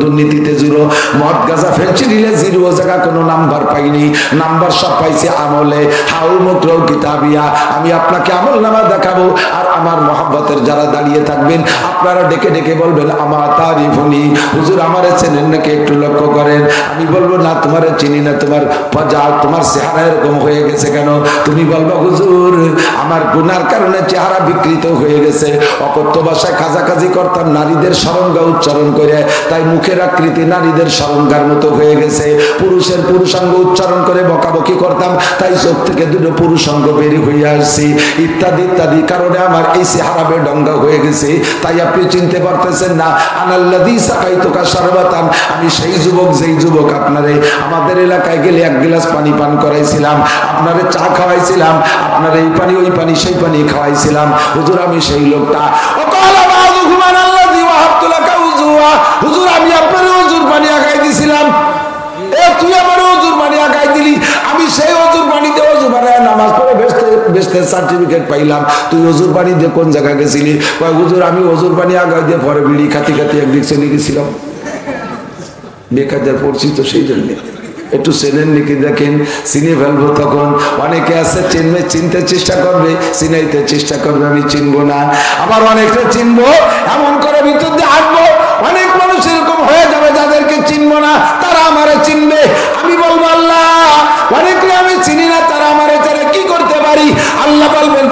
দুর্নীতিতে 0, মদ গাঁজা ফেন্সিডিলে 0 জায়গা কোনো নাম্বার পাইনি। নাম্বার সব পাইছি আমলে। হাউল মুকরাউ কিতাবিয়া। আমি আপনাকে আমল নামা দেখাবো, আর আমার মহব্বতের যারা দাঁড়িয়ে থাকবেন আপনারা ডেকে ডেকে বলবেন আমার তারিফুনি, হুজুর আমারে চেনেন নাকি একটু লক্ষ্য করেন। আমি বলবো না তোমারে চিনি না, তোমার চেহারা এরকম হয়ে গেছে কেন? তুমি বলবো হুজুর আমার গুনার কারণে চেহারা বিকৃত হয়ে গেছে। অকথ্য ভাষায় খাজাখাজি করতাম নারীদের সরঙ্গা উচ্চারণ করে, তাই মুখের আকৃতি নারীদের সরঙ্গার মতো হয়ে গেছে। পুরুষের পুরুষাঙ্গ উচ্চারণ করে বকাবকি করতাম, তাই চোখ থেকে 2 পুরুষাঙ্গ বের হয়ে আসছি, ইত্যাদি ইত্যাদি কারণে আমার এই চেহারা বেডঙ্গা হয়ে গেছে। তাই আপনি চিনতে পারতেছেন না। আনাল্লাযী সাকাইতুকা শারবাতান, আমি সেই যুবক যেই যুবক আপনারে আমাদের এলাকায় গেলে 1 গ্লাস পানি পান করাইছিলাম, আপনারে চা খাওয়াইছিলাম, আপনার এই পানি ওই পানি সেই পানি খাওয়াইছিলাম। হুজুর আমি সেই লোকটা। ওয়াকালা বাযুহুম আনাল্লাযী ওয়াহাবতু লাকা উযুয়া, হুজুর আমি আপনারে ওযুর পানি আগাই দিছিলাম। তুই আমার ওযুর পানি আগাই দিলি, আমি সেই ওযুর পানিতে ওযু বানায় নামাজ পড়ে বেস্তে সার্টিফিকেট পাইলাম। তুই ওযুর পানি দিয়ে কোন জায়গা গেছিলি? কয় হুজুর আমি ওযুর পানি আগাই দিয়ে পরে বিড়ি খাতি খাতি একদিক চলে গেছিলাম, বেকার পড়ছি তো সেই জন্য। একটু চেনেন নাকি দেখেন, চিনে ফেলবো তখন। অনেকে আছে চিনবে, চিনতে চেষ্টা করবে, চিনাইতে চেষ্টা করবে, আমি চিনবো না। আবার অনেকটা চিনবো, এমন করে ভিতর দিয়ে হাঁটবো। অনেক মানুষ এরকম হয়ে যাবে যাদেরকে চিনবো না, তারা আমারে চিনবে। আমি বলবো আল্লাহ অনেকে আমি চিনি না, তারা আমারে তারা কি করতে পারি? আল্লাহ বলবেন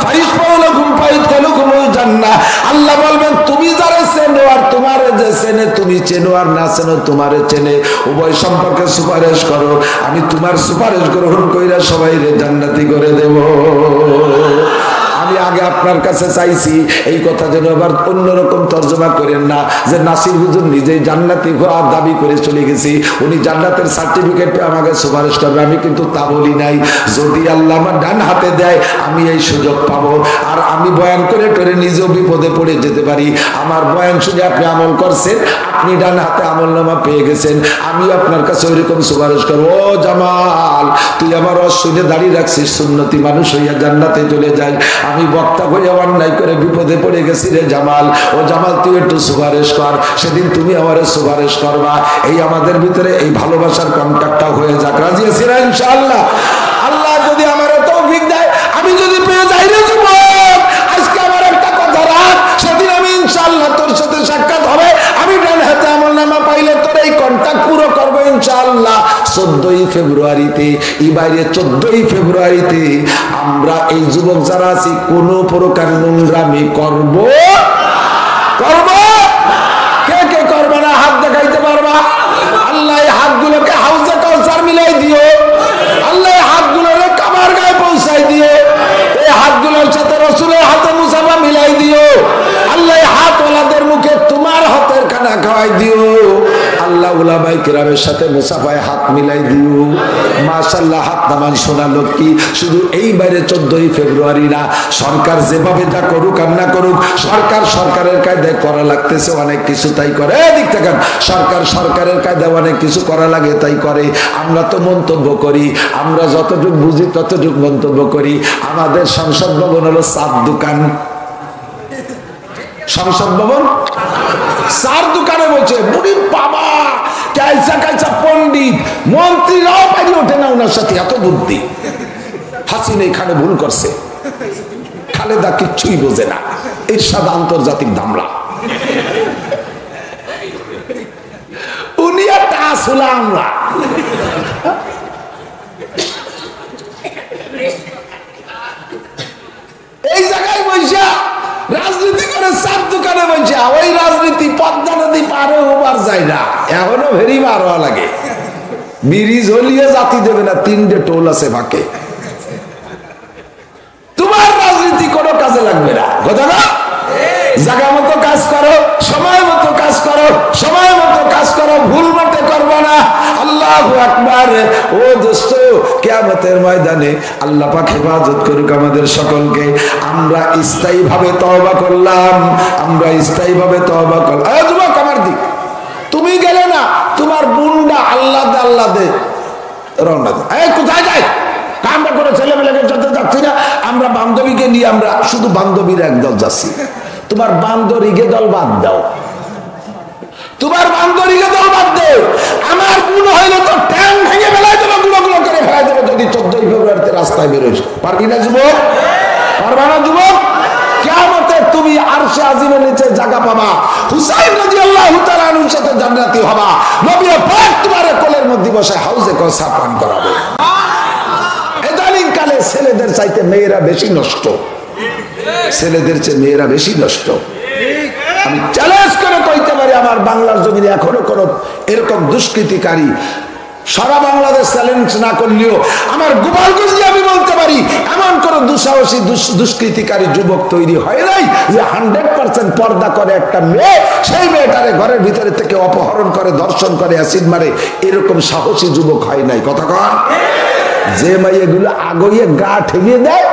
জান্নাহ। আল্লাহ বলবেন তুমি যারা চেনো আর তোমার যে চেনে, তুমি চেনো আর না চেনো তোমারে চেনে, উভয় সম্পর্কে সুপারিশ করো। আমি তোমার সুপারিশ গ্রহণ কইরা সবাই জান্নাতি করে দেব। আমি আগে আপনার কাছে চাইছি এই কথা যেন আবার অন্যরকম তর্জমা করেন না যে নাসির হুজুর নিজেই জান্নাতি হওয়ার দাবি করে চলে গেছি, উনি জান্নাতের সার্টিফিকেট আমাকে সুপারিশ করবে। আমি কিন্তু তা বলি নাই। যদি আল্লাহ আমার ডান হাতে দেয় আমি এই সুযোগ পাবো, আর আমি বয়ান করে টোরে নিজেও বিপদে পড়ে যেতে পারি। আমার বয়ান শুনে আপনি আমল করছেন, আপনি ডান হাতে আমল নামা পেয়ে গেছেন, আমি আপনার কাছে ওইরকম সুপারিশ করবো। ও জামাল তুই আমার অশুনে দাঁড়িয়ে রাখছিস, সুন্নতি মানুষ হইয়া জান্নাতে চলে যায়। আমি বক্তা হইয়া অন্যায় করে বিপদে পড়ে গেছি রে জামাল। ও জামাল তুই একটু সুপারিশ কর, সেদিন তুমি আমারে সুপারিশ করবা। এই আমাদের ভিতরে এই ভালোবাসার কন্ট্যাক্টটা হয়ে যাক। রাজি আছি না ইনশাআল্লাহ? আল্লাহ যদি আমার তৌফিক দেয়, আমি যদি পেয়ে যাই রে যুবক, আজকে আমার একটা কথা রাখ, সেদিন আমি ইনশাআল্লাহ তোর সাথে সাক্ষাৎ হবে। আমি ডান হাতে আমলনামা পাইলে তোর এই কন্ট্যাক্ট পুরো করবো ইনশাআল্লাহ। 14ই ফেব্রুয়ারিতে, এই বাইরে 14ই ফেব্রুয়ারিতে আমরা এই যুবক যারা আছি কোন প্রকার নোংরামি করব? কে কে করবে না হাত দেখাইতে পারবা? আল্লাহ এই হাতগুলোকে হাউজে কাউসার মিলাই দিও। আল্লাহ এই হাতগুলোরে কাবার গায়ে পৌঁছাই দিও। এই হাতগুলোর সাথে রাসূলের হাতে মুসাফা মিলাই দিও। আল্লাহ এই হাতওয়ালাদের মুখে তোমার হাতের খানা খাওয়াই দিও। আল্লাহ উলামায়ে কেরামের সাথে মুসাফায় হাত মিলাই দিও। মাশাআল্লাহ হাত নামান সোনা লক্ষ্মী। শুধু এই বাইরে 14ই ফেব্রুয়ারি না, সরকার যেভাবে যা করুক আর না করুক, সরকারের কায়দায় করা লাগতেছে অনেক কিছু, তাই করে। এদিক থেকে সরকারের কায়দায় অনেক কিছু করা লাগে, তাই করে। আমরা তো মন্তব্য করি, আমরা যতটুকু বুঝি ততটুকু মন্তব্য করি। আমাদের সংসদ ভবন হলো 4 দোকান। সংসদ ভবন 4 দোকানে বসে বুড়ি বাবা কাইসা পন্ডিত মন্ত্রীরাও পারি ওঠে না ওনার সাথে, এত বুদ্ধি। হাসিনা এখানে ভুল করছে, খালেদা কিচ্ছুই বোঝে না। এরশাদ আন্তর্জাতিক দামলা, উনি একটা আসলে আমরা। এই জায়গায় বসে রাজনীতি করে 4 দোকানে বসে, ওই রাজনীতি পদ্মা নদী পারে ওবার যায় না, এখনো ভেরি বার হওয়া লাগে। ব্রিজ হলিয়ে জাতি দেবে না, 3টে টোল আছে ফাঁকে। তোমার রাজনীতি কোনো কাজে লাগবে না, কথা না? জায়গা মতো কাজ করো, সময় মতো কাজ করো, সময় মতো কাজ করো, ভুল মতে করবে না। আল্লাহু আকবার। ও দোস্ত, কিয়ামতের ময়দানে আল্লাহ পাক হেফাজত করুক আমাদের সকলকে। আমরা স্থায়ীভাবে তওবা করলাম, আমরা স্থায়ীভাবে তওবা করলাম। যুবক আমার দিক, তুমি গেলে না, তোমার আল্লাহ দে আল্লাহ দে রওনা দে। এই কোথায় যাই? আমরা করে ছেলেমেয়েকে যেতে যাচ্ছি না, আমরা বান্ধবীকে নিয়ে আমরা শুধু বান্ধবীর একদল যাচ্ছি। তোমার বান্ধবীকে দল বাদ দাও, তোমার বান্ধবীকে দল বাদ দাও। আমার গুণ হইলে তো ট্যাং ভেঙে ফেলাই দেবো, গুঁড়ো গুঁড়ো করে ফেলাই দেবো যদি 14ই ফেব্রুয়ারিতে রাস্তায় বেরোস। পারবি না যুবক? পারবা না যুবক? কিয়ামতে তুমি আরশে আজিমের নিচে জায়গা পাবা, হুসাইন রাদিয়াল্লাহু তাআলা আনহুর সাথে জান্নাতি হবা, নবী পাক তোমার কোলের মধ্যে বসে হাউজে কাউসার পান করাবে। ইদানিং কালে ছেলেদের চাইতে মেয়েরা বেশি নষ্ট, ছেলেদের চেয়ে মেয়েরা বেশি নষ্ট। আমি চ্যালেঞ্জ করে কইতে পারি আমার বাংলার জমিনে এখনো কোন এরকম দুষ্কৃতিকারী, সারা বাংলাদেশ চ্যালেঞ্জ না করলেও আমার গোপালগঞ্জ দিয়ে আমি বলতে পারি এমন কোন দুঃসাহসী দুষ্কৃতিকারী যুবক তৈরি হয় নাই যে 100% পর্দা করে একটা মেয়ে, সেই মেয়েটারে ঘরের ভিতরে থেকে অপহরণ করে, ধর্ষণ করে, অ্যাসিড মারে, এরকম সাহসী যুবক হয় নাই। কথা কন? যে মেয়েগুলো আগিয়ে গা ঠেকিয়ে দেয়,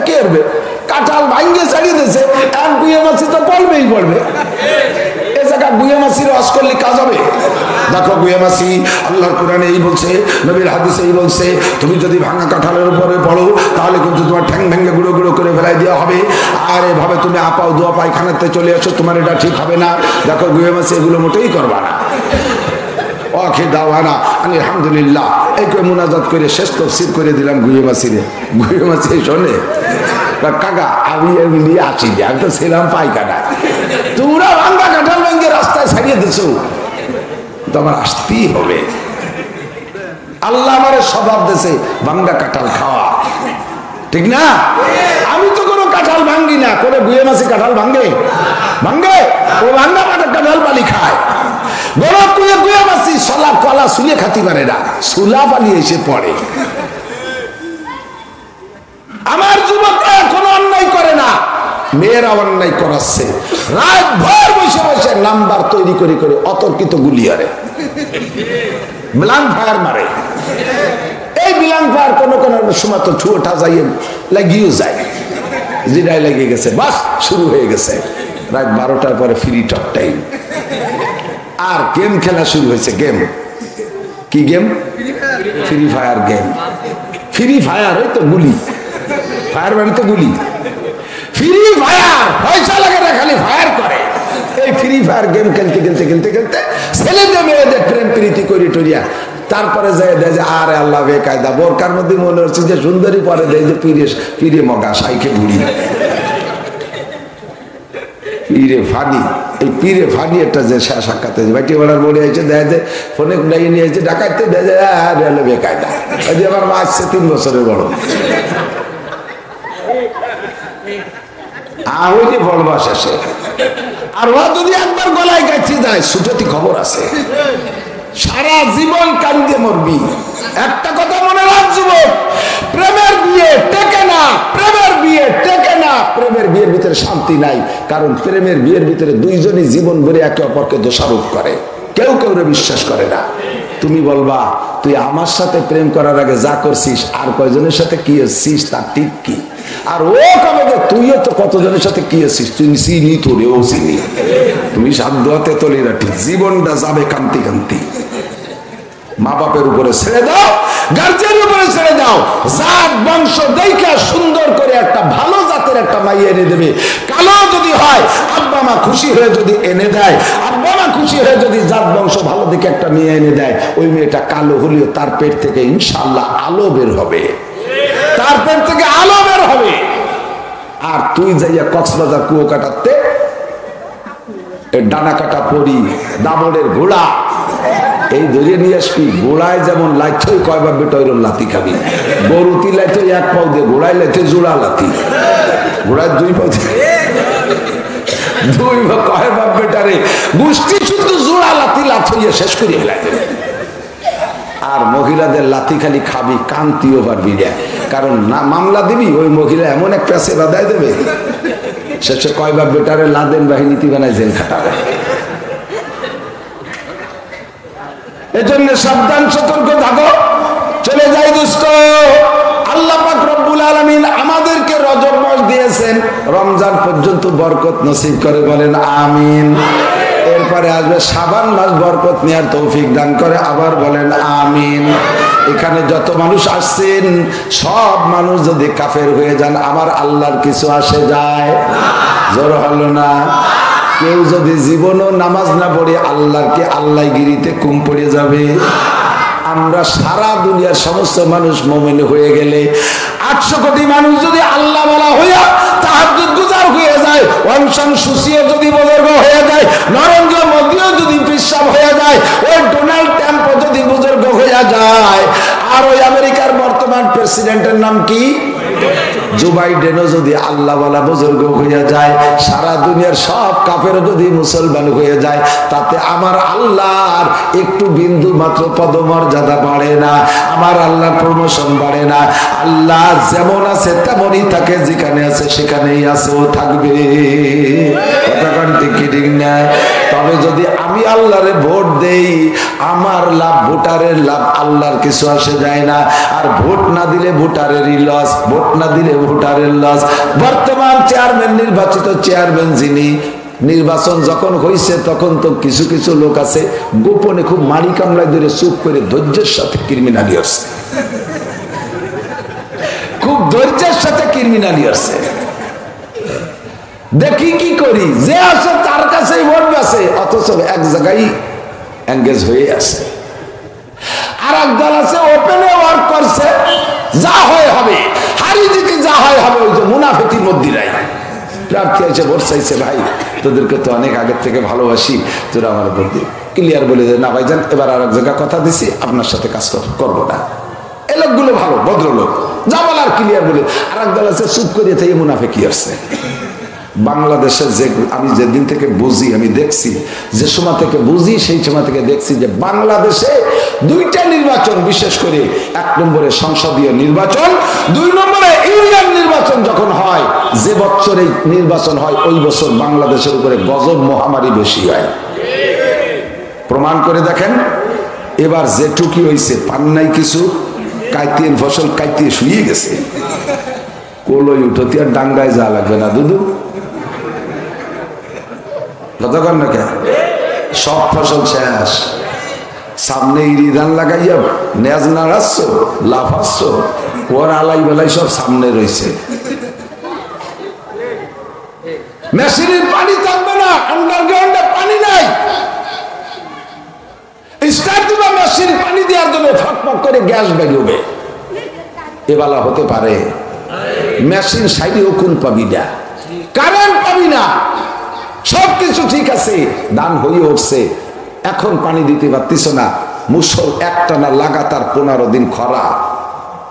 কে করবে? কাঁঠাল ভাঙ্গে ছাড়িয়ে দিয়েছে, এক গুয়ে মাছি তো পড়বেই পড়বে। এ জায়গা গুয়ে মাছির রস করলে কাজ হবে? দেখো গুয়ে মাছি আল্লাহর কোরআনে এই বলছে, নবীর হাদিসে এই বলছে, তুমি যদি ভাঙা কাঁঠালের উপরে পড়ো তাহলে কিন্তু তোমার ঠ্যাং ভেঙে গুঁড়ো গুঁড়ো করে ফেলাই দেওয়া হবে। আর এভাবে তুমি আপাও দোয়া পায়খানাতে চলে আসো, তোমার এটা ঠিক হবে না। দেখো গুয়ে মাছি এগুলো মোটেই করবা না। ওকে দাওয়ানা আলহামদুলিল্লাহ এই করে মুনাজাত করে শেষ তফসির করে দিলাম গুয়ে মাছিরে। গুয়ে মাছি শোনে, কাকা আমি নিয়ে আসি, আমি তো ছিলাম পাইখানা, তোমরা ভাঙ্গা কাঁঠাল ভেঙে রাস্তায় ছাড়িয়ে দিছো, তোমার আসতেই হবে। আল্লাহ আমার স্বভাব দিয়েছে ভাঙ্গা কাঁঠাল খাওয়া, ঠিক না? আমি তো কোনো কাঁঠাল ভাঙ্গি না, কোনো গুয়ে মাছি কাঁঠাল ভাঙ্গে? ভাঙ্গে? ও ভাঙ্গা কাঁঠাল পালি খায়। বড় কুয়ে গুয়ে মাছি সলা কলা শুলে খাতি পারে না, সুলা পালি এসে পড়ে। আমার যুবকরা এখনো অন্যায় করে না, মেয়েরা অন্যায় করাচ্ছে, রাত ভর বসে বসে নাম্বার তৈরি করে করে অতর্কিত গুলি আরে ব্লাঙ্ক ফায়ার মারে। এই ব্লাঙ্ক ফায়ার কোনো কোনো সময় তো ঠুয়োটা যাইয়ে লাগিয়েও যায়, জিরায় লেগে গেছে, বাস শুরু হয়ে গেছে। রাত 12টার পরে ফ্রি টক টাইম, আর গেম খেলা শুরু হয়েছে। গেম কি game? Free fire game. Free fire ওই তো গুলি, ফায়ার মানে তো গুলি। ফ্রি ফায়ার পয়সা লাগে না, খালি ফায়ার করে। এই ফ্রি ফায়ার গেম খেলতে খেলতে খেলতে খেলতে ছেলেদের মেয়েদের প্রেম প্রীতি করি টরিয়া, তারপরে যায় দেয় যে আরে আল্লাহ বেকায়দা বোরকার মধ্যে মনে হচ্ছে যে সুন্দরী, পরে দেয় যে পিরে পিরে মগা সাইকে ঘুরি পীরে ফানি। এই পীরে ফানি একটা যে সাক্ষাৎ বাইটি বেড়ার বলে আছে, দেয় যে ফোনে ডাইয়ে নিয়ে এসে ডাকাইতে, দেয় যে আরে বেকায়দা। ওই যে আমার মা আসছে 3 বছরের বড়, আহলে বলবা শেষে। আর ও যদি একবার গলায় গাইতে যায় সুজতি খবর আছে, সারা জীবন কান্দে মরবি। একটা কথা মনে রাখ যুবক, প্রেমের বিয়ে টেকে না, প্রেমের বিয়ে টেকে না। প্রেমের বিয়ের ভিতরে শান্তি নাই, কারণ প্রেমের বিয়ের ভিতরে দুইজনই জীবন ভরে একে অপরকে দোষারোপ করে, কেউ কেউরে বিশ্বাস করে না। তুমি বলবা তুই আমার সাথে প্রেম করার আগে যা করছিস আর কয়জনের সাথে কি হচ্ছিস তার ঠিক কি? আর ও কবে যে তুইও তো কতজনের সাথে কি হচ্ছিস, তুই চিনি তোরে ও চিনি। তুমি সাধ্যতে তলি রাখি, জীবনটা যাবে কান্তি কান্তি। মা বাপের উপরে ছেড়ে দাও, গার্জেনের উপরে ছেড়ে দাও। জাত বংশ দেখে সুন্দর করে একটা ভালো জাতের একটা মাই এনে দেবে। কালো যদি হয় আব্বা মা খুশি হয়ে যদি এনে দেয়, আব্বা মা খুশি হয়ে যদি জাত বংশ ভালো দিকে একটা মেয়ে এনে দেয়, ওই মেয়েটা কালো হলেও তার পেট থেকে ইনশাআল্লাহ আলো বের হবে, তার পেট থেকে আলো বের হবে। আর তুই যাইয়া কক্সবাজার কুয়াকাটাতে ডানা কাটা পরি দামড়ের ঘোড়া এই ধরে নিয়ে আসবি। ঘোড়ায় যেমন লাইথই কয়বার বেটা ওইরকম লাথি খাবি। গরুতি লাইথই 1 পাও দিয়ে, ঘোড়ায় লাইথই জোড়া লাথি। ঘোড়ায় 2 পাও দিয়ে 2 বা কয়বার বেটারে গোষ্ঠী শুধু জোড়া লাথি লাথইয়ে শেষ করে ফেলাই দেবে। আর মহিলাদের লাথি খালি খাবি, কান্তিও পারবি না, কারণ না মামলা দিবি ওই মহিলা এমন এক প্যাসে বাধাই দেবে, শেষে কয়বার বেটারে লাদেন বাহিনীতি বানায় জেল খাটাবে। এজন্য সাবধান, সতর্ক থাকো। চলে যাই দোস্ত, আল্লাহ পাক রব্বুল আলামিন আমাদেরকে রজব মাস দিয়েছেন, রমজান পর্যন্ত বরকত নসিব করে, বলেন আমিন। এর পরে আসবে। শাবান মাস বরকত নেওয়ার তৌফিক দান করে, আবার বলেন আমিন। এখানে যত মানুষ আসছেন সব মানুষ যদি কাফের হয়ে যান আমার আল্লাহর কিছু আসে যায়? জোর হলো না? কেউ যদি জীবনও নামাজ না পড়ে আল্লাহকে আল্লাহ গিরিতে কুম পড়ে যাবে। আমরা সারা দুনিয়ার সমস্ত মানুষ মুমিন হয়ে গেলে 800 কোটি মানুষ যদি আল্লাহ বলা হইয়া তাহাজ্জুদ গুজার হয়ে যায়, অনশন সুসিও যদি বুজুর্গ হয়ে যায়, নরেন্দ্র মোদিও যদি পিসাব হয়ে যায়, ওই ডোনাল্ড ট্রাম্পও যদি বুজুর্গ হয়ে যায়, আর ওই আমেরিকার বর্তমান প্রেসিডেন্টের নাম কি জো বাইডেনও যদি আল্লাহ বলা বুজুর্গ হয়ে যায়, সারা দুনিয়ার সব কাফেরও যদি মুসলমান হয়ে যায়, তাতে আমার আল্লাহর একটু বিন্দু মাত্র পদমর্যাদা বাড়ে না, আমার আল্লাহর প্রমোশন বাড়ে না। আল্লাহ যেমন আছে তেমনই থাকে, যেখানে আছে সেখানেই আছে, ও থাকবে। কথাটা ঠিক না? তবে যদি আমি আল্লাহরে ভোট দেই, আমার লাভ ভোটারের লাভ, আল্লাহর কিছু আসে যায় না। আর ভোট না দিলে ভোটারেরই লস, ভোট না দিলে ভোটারের লস। বর্তমান চেয়ারম্যান, নির্বাচিত চেয়ারম্যান যিনি, নির্বাচন যখন হয়েছে তখন তো কিছু কিছু লোক আছে গোপনে খুব মারি কামলায় ধরে চুপ করে ধৈর্যের সাথে ক্রিমিনালি আসছে, খুব ধৈর্যের সাথে ক্রিমিনালি আসছে। দেখি কি করি, যে আসে তার কাছেই ভোট আছে, অথচ এক জায়গায় এঙ্গেজ হয়ে আছে। আর এক দল আছে ওপেনে ওয়ার্ক করছে, যা হয় হবে, হারি দিকে যা হয় হবে। ওই যে মুনাফিকির মধ্যে নাই প্রার্থী আছে ভোট চাইছে, ভাই তোদেরকে তো অনেক আগের থেকে ভালোবাসি, তোরা আমার ভোট দিই। ক্লিয়ার বলে দেয় না ভাইজান, এবার আর এক জায়গায় কথা দিছি, আপনার সাথে কাজ করবো না। এই লোকগুলো ভালো ভদ্রলোক, যা বলার ক্লিয়ার বলে। আর এক দল আছে চুপ করিয়ে থেকে মুনাফিকি আসছে। বাংলাদেশের যে আমি যেদিন থেকে বুঝি, আমি দেখছি, যে সময় থেকে বুঝি সেই সময় থেকে দেখছি যে বাংলাদেশে দুইটা নির্বাচন, বিশেষ করে 1 নম্বরে সংসদীয় নির্বাচন, 2 নম্বরে ইউনিয়ন নির্বাচন যখন হয়, যে বছরে নির্বাচন হয় ওই বছর বাংলাদেশের উপরে গজব মহামারী বেশি হয়। প্রমাণ করে দেখেন, এবার যেটুকি হয়েছে পান নাই কিছু, কাইতিয়ে ফসল কাইতিয়ে শুয়ে গেছে। কলই উঠতে আর ডাঙ্গায় যা লাগবে না দুদু, কতক্ষণ না কেন সব ফসল শেষ। সামনে ইরিধান লাগাইয়া নেজ নাড়াচ্ছ, লাফাচ্ছ, ওর আলাই বেলাই সব সামনে রয়েছে। মেশিনের পানি থাকবে না, আন্ডারগ্রাউন্ডে পানি নাই, স্টার্ট দিবা মেশিন পানি দেওয়ার জন্য ফটফট করে গ্যাস বেরোবে। এবেলা হতে পারে মেশিন সাইডেও কোন পাবি না, কারেন্ট পাবি না, সবকিছু ঠিক আছে, ধান হয়ে উঠছে, এখন পানি দিতে পারতিস না, মুসল একটানা লাগাতার 15 দিন খরা,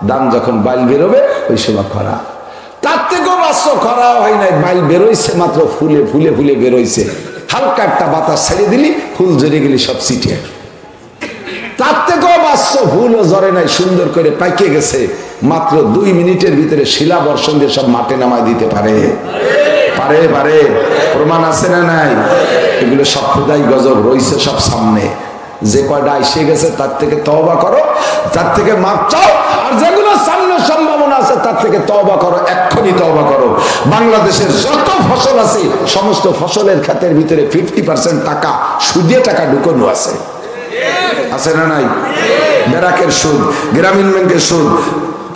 ধান যখন বাইল বেরোবে ওই সময় খরা। তার থেকেও বাচ্চ খরা হয় নাই, বাইল বেরোইছে মাত্র, ফুলে ফুলে ফুলে বেরোইছে, হালকা একটা বাতাস ছেড়ে দিলি ফুল ঝরে গেলি সব ছিটিয়ে। তার থেকেও বাচ্চ ফুলও ঝরে নাই, সুন্দর করে পাইকে গেছে, মাত্র 2 মিনিটের ভিতরে শিলা বর্ষণ দিয়ে সব মাঠে নামায় দিতে পারে। পারে পারে, প্রমাণ আছে না নাই? এগুলো সব খুদাই গজব রয়েছে সব সামনে। যে কয়টা এসে গেছে তার থেকে তওবা করো, তার থেকে মাপ চাও, আর যেগুলো সামনে সম্ভাবনা আছে তার থেকে তওবা করো, এক্ষুনি তওবা করো। বাংলাদেশের যত ফসল আছে সমস্ত ফসলের খাতের ভিতরে 50% টাকা সুদে টাকা ঢুকানো আছে, আছে না নাই? ব্যারাকের সুদ, গ্রামীণ ব্যাংকের সুদ,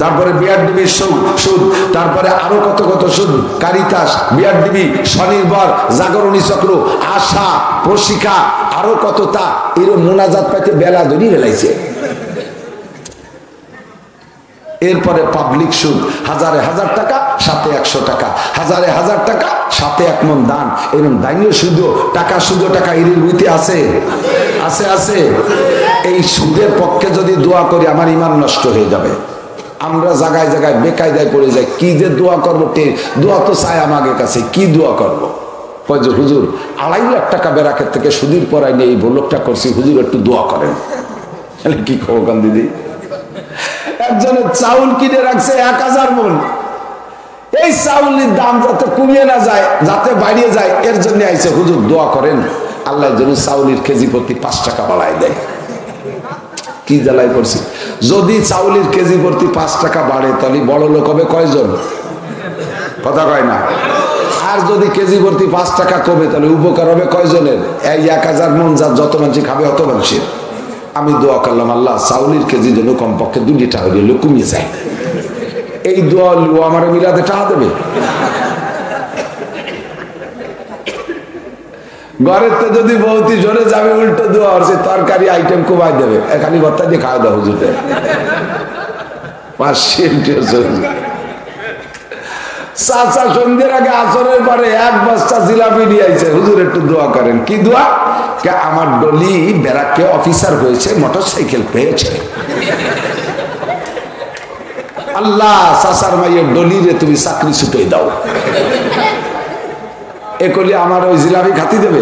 তারপরে বিআরডিবির সুদ, তারপরে আরো কত কত সুদ, কারিতাস, বিআরডিবি, স্বনির্ভর, জাগরণী চক্র, আশা, প্রশিক্ষা, আরো কতটা, এরকম মোনাজাত পাইতে বেলা ধরি বেলাইছে। এরপরে পাবলিক সুদ, 1000 টাকা সাথে 100 টাকা, 1000 টাকা সাথে 1 মণ দান, এরকম দানীয় সুদ, টাকা সুদ, টাকা এর বইতে আছে আছে আছে। এই সুদের পক্ষে যদি দোয়া করি আমার ঈমান নষ্ট হয়ে যাবে। আমরা জায়গায় জায়গায় বেকায়দায় পড়ে যাই, কি যে দোয়া করবো, দোয়া তো চাই আমাদের কাছে, কি দোয়া করবো? হুজুর 2.5 লাখ টাকা বেরাকের থেকে সুদীর পড়াই নিয়ে এই ভোলকটা করছি, হুজুর একটু দোয়া করেন। কি খবর কান দিদি? একজনের চাউল কিনে রাখছে 1000 মণ, এই চাউলের দাম যাতে কমিয়ে না যায়, যাতে বাড়িয়ে যায়, এর জন্য আইছে হুজুর দোয়া করেন আল্লাহ যেন চাউলের কেজি প্রতি 5 টাকা বাড়ায় দেয়। কি জ্বালায় করছি, যদি চাউলের কেজি প্রতি 5 টাকা বাড়ে তাহলে বড় লোক হবে কয়জন? কথা কয় না? আর যদি কেজি ভর্তি 5 টাকা কমে তাহলে উপকার হবে কয়জনের? এই 1000 মন যত মানুষ খাবে অত মানুষের। আমি দোয়া করলাম আল্লাহ চাউলের কেজি যেন কমপক্ষে 2 লিটার হইলে কমিয়ে যায়। এই দোয়া আমার মিলাদে টাকা দেবে। ঘরের তো যদি বৌতি জোরে যাবে উল্টো দোয়া হচ্ছে তরকারি আইটেম কমাই দেবে, এখানে ভর্তা দিয়ে খাওয়া দাওয়া হুজুরে 500 চাচা সন্ধ্যের আগে আসরের পরে 1 বস্তা জিলাপি নিয়ে আইছে, হুজুর একটু দোয়া করেন। কি দোয়া? আমার ডলি ব্যারাকে অফিসার হয়েছে, মোটরসাইকেল পেয়েছে। আল্লাহ চাচার মাইয়ের ডলিরে তুমি চাকরি ছুটে দাও। এ করলে আমার ওই জিলাপি খাতি দেবে?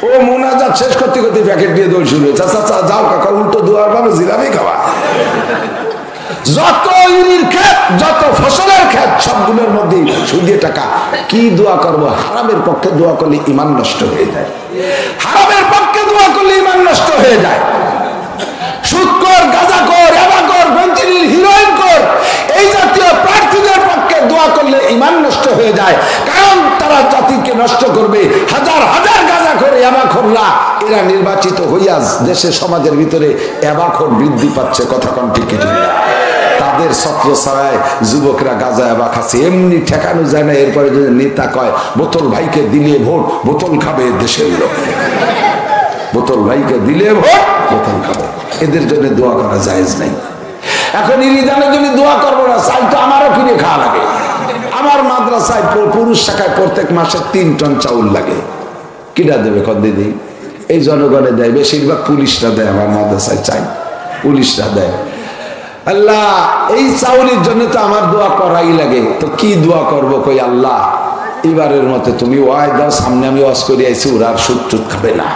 ও মুনাজাত শেষ করতে করতে প্যাকেট দিয়ে দৌড় শুরু। চাচা যাও কাকা, উল্টো দোয়ার ভাবে জিলাপি খাওয়া। যত ইউরির ক্ষেত, যত ফসলের ক্ষেত, সবগুলোর মধ্যে সুদের টাকা। কি দোয়া করবো? হারামের পক্ষে দোয়া করলে ঈমান নষ্ট হয়ে যায়। হারামের পক্ষে দোয়া করলে ঈমান নষ্ট হয়ে যায়। সুদখোর, গাঁজাখোর, ইয়াবাখোর, ফেনসিডিল, হিরোইন খোর, এই জাতীয় প্রার্থীদের পক্ষে দোয়া করলে ঈমান নষ্ট হয়ে যায়। কারণ তারা জাতিকে নষ্ট করবে। হাজার হাজার গাঁজাখোর, ইয়াবাখোররা এরা নির্বাচিত হইয়া দেশে সমাজের ভিতরে ইয়াবাখোর বৃদ্ধি পাচ্ছে। কথা কোন ঠিক কি? তাদের ছত্র ছায় যুবকরা গাঁজা ইয়াবা খাচ্ছে, এমনি ঠেকানো যায় না। এরপরে যদি নেতা কয় বোতল ভাইকে দিলে ভোট, বোতল খাবে দেশের লোক। বোতল ভাইকে দিলে ভোট, বোতল খাবে। এদের জন্য দোয়া করা জায়েজ নাই। এখন ইরিদানের জন্য দোয়া করবো না, চাই তো আমারও কিনে খাওয়া লাগে। আমার মাদ্রাসায় পুরুষ শাখায় প্রত্যেক মাসে 3 টন চাউল লাগে। কিনা দেবে? কত দিদি? এই জনগণে দেয়, বেশিরভাগ পুলিশরা দেয়। আমার মাদ্রাসায় চাই পুলিশরা দেয়। আল্লাহ এই চাউলের জন্য তো আমার দোয়া করাই লাগে। তো কি দোয়া করবো? কই আল্লাহ এবারের মতো তুমি ওয়াই দাও, সামনে আমি ওয়াজ করে আইছি, ওরা আর সুদ টুদ খাবে না,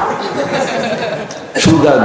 সুদ আর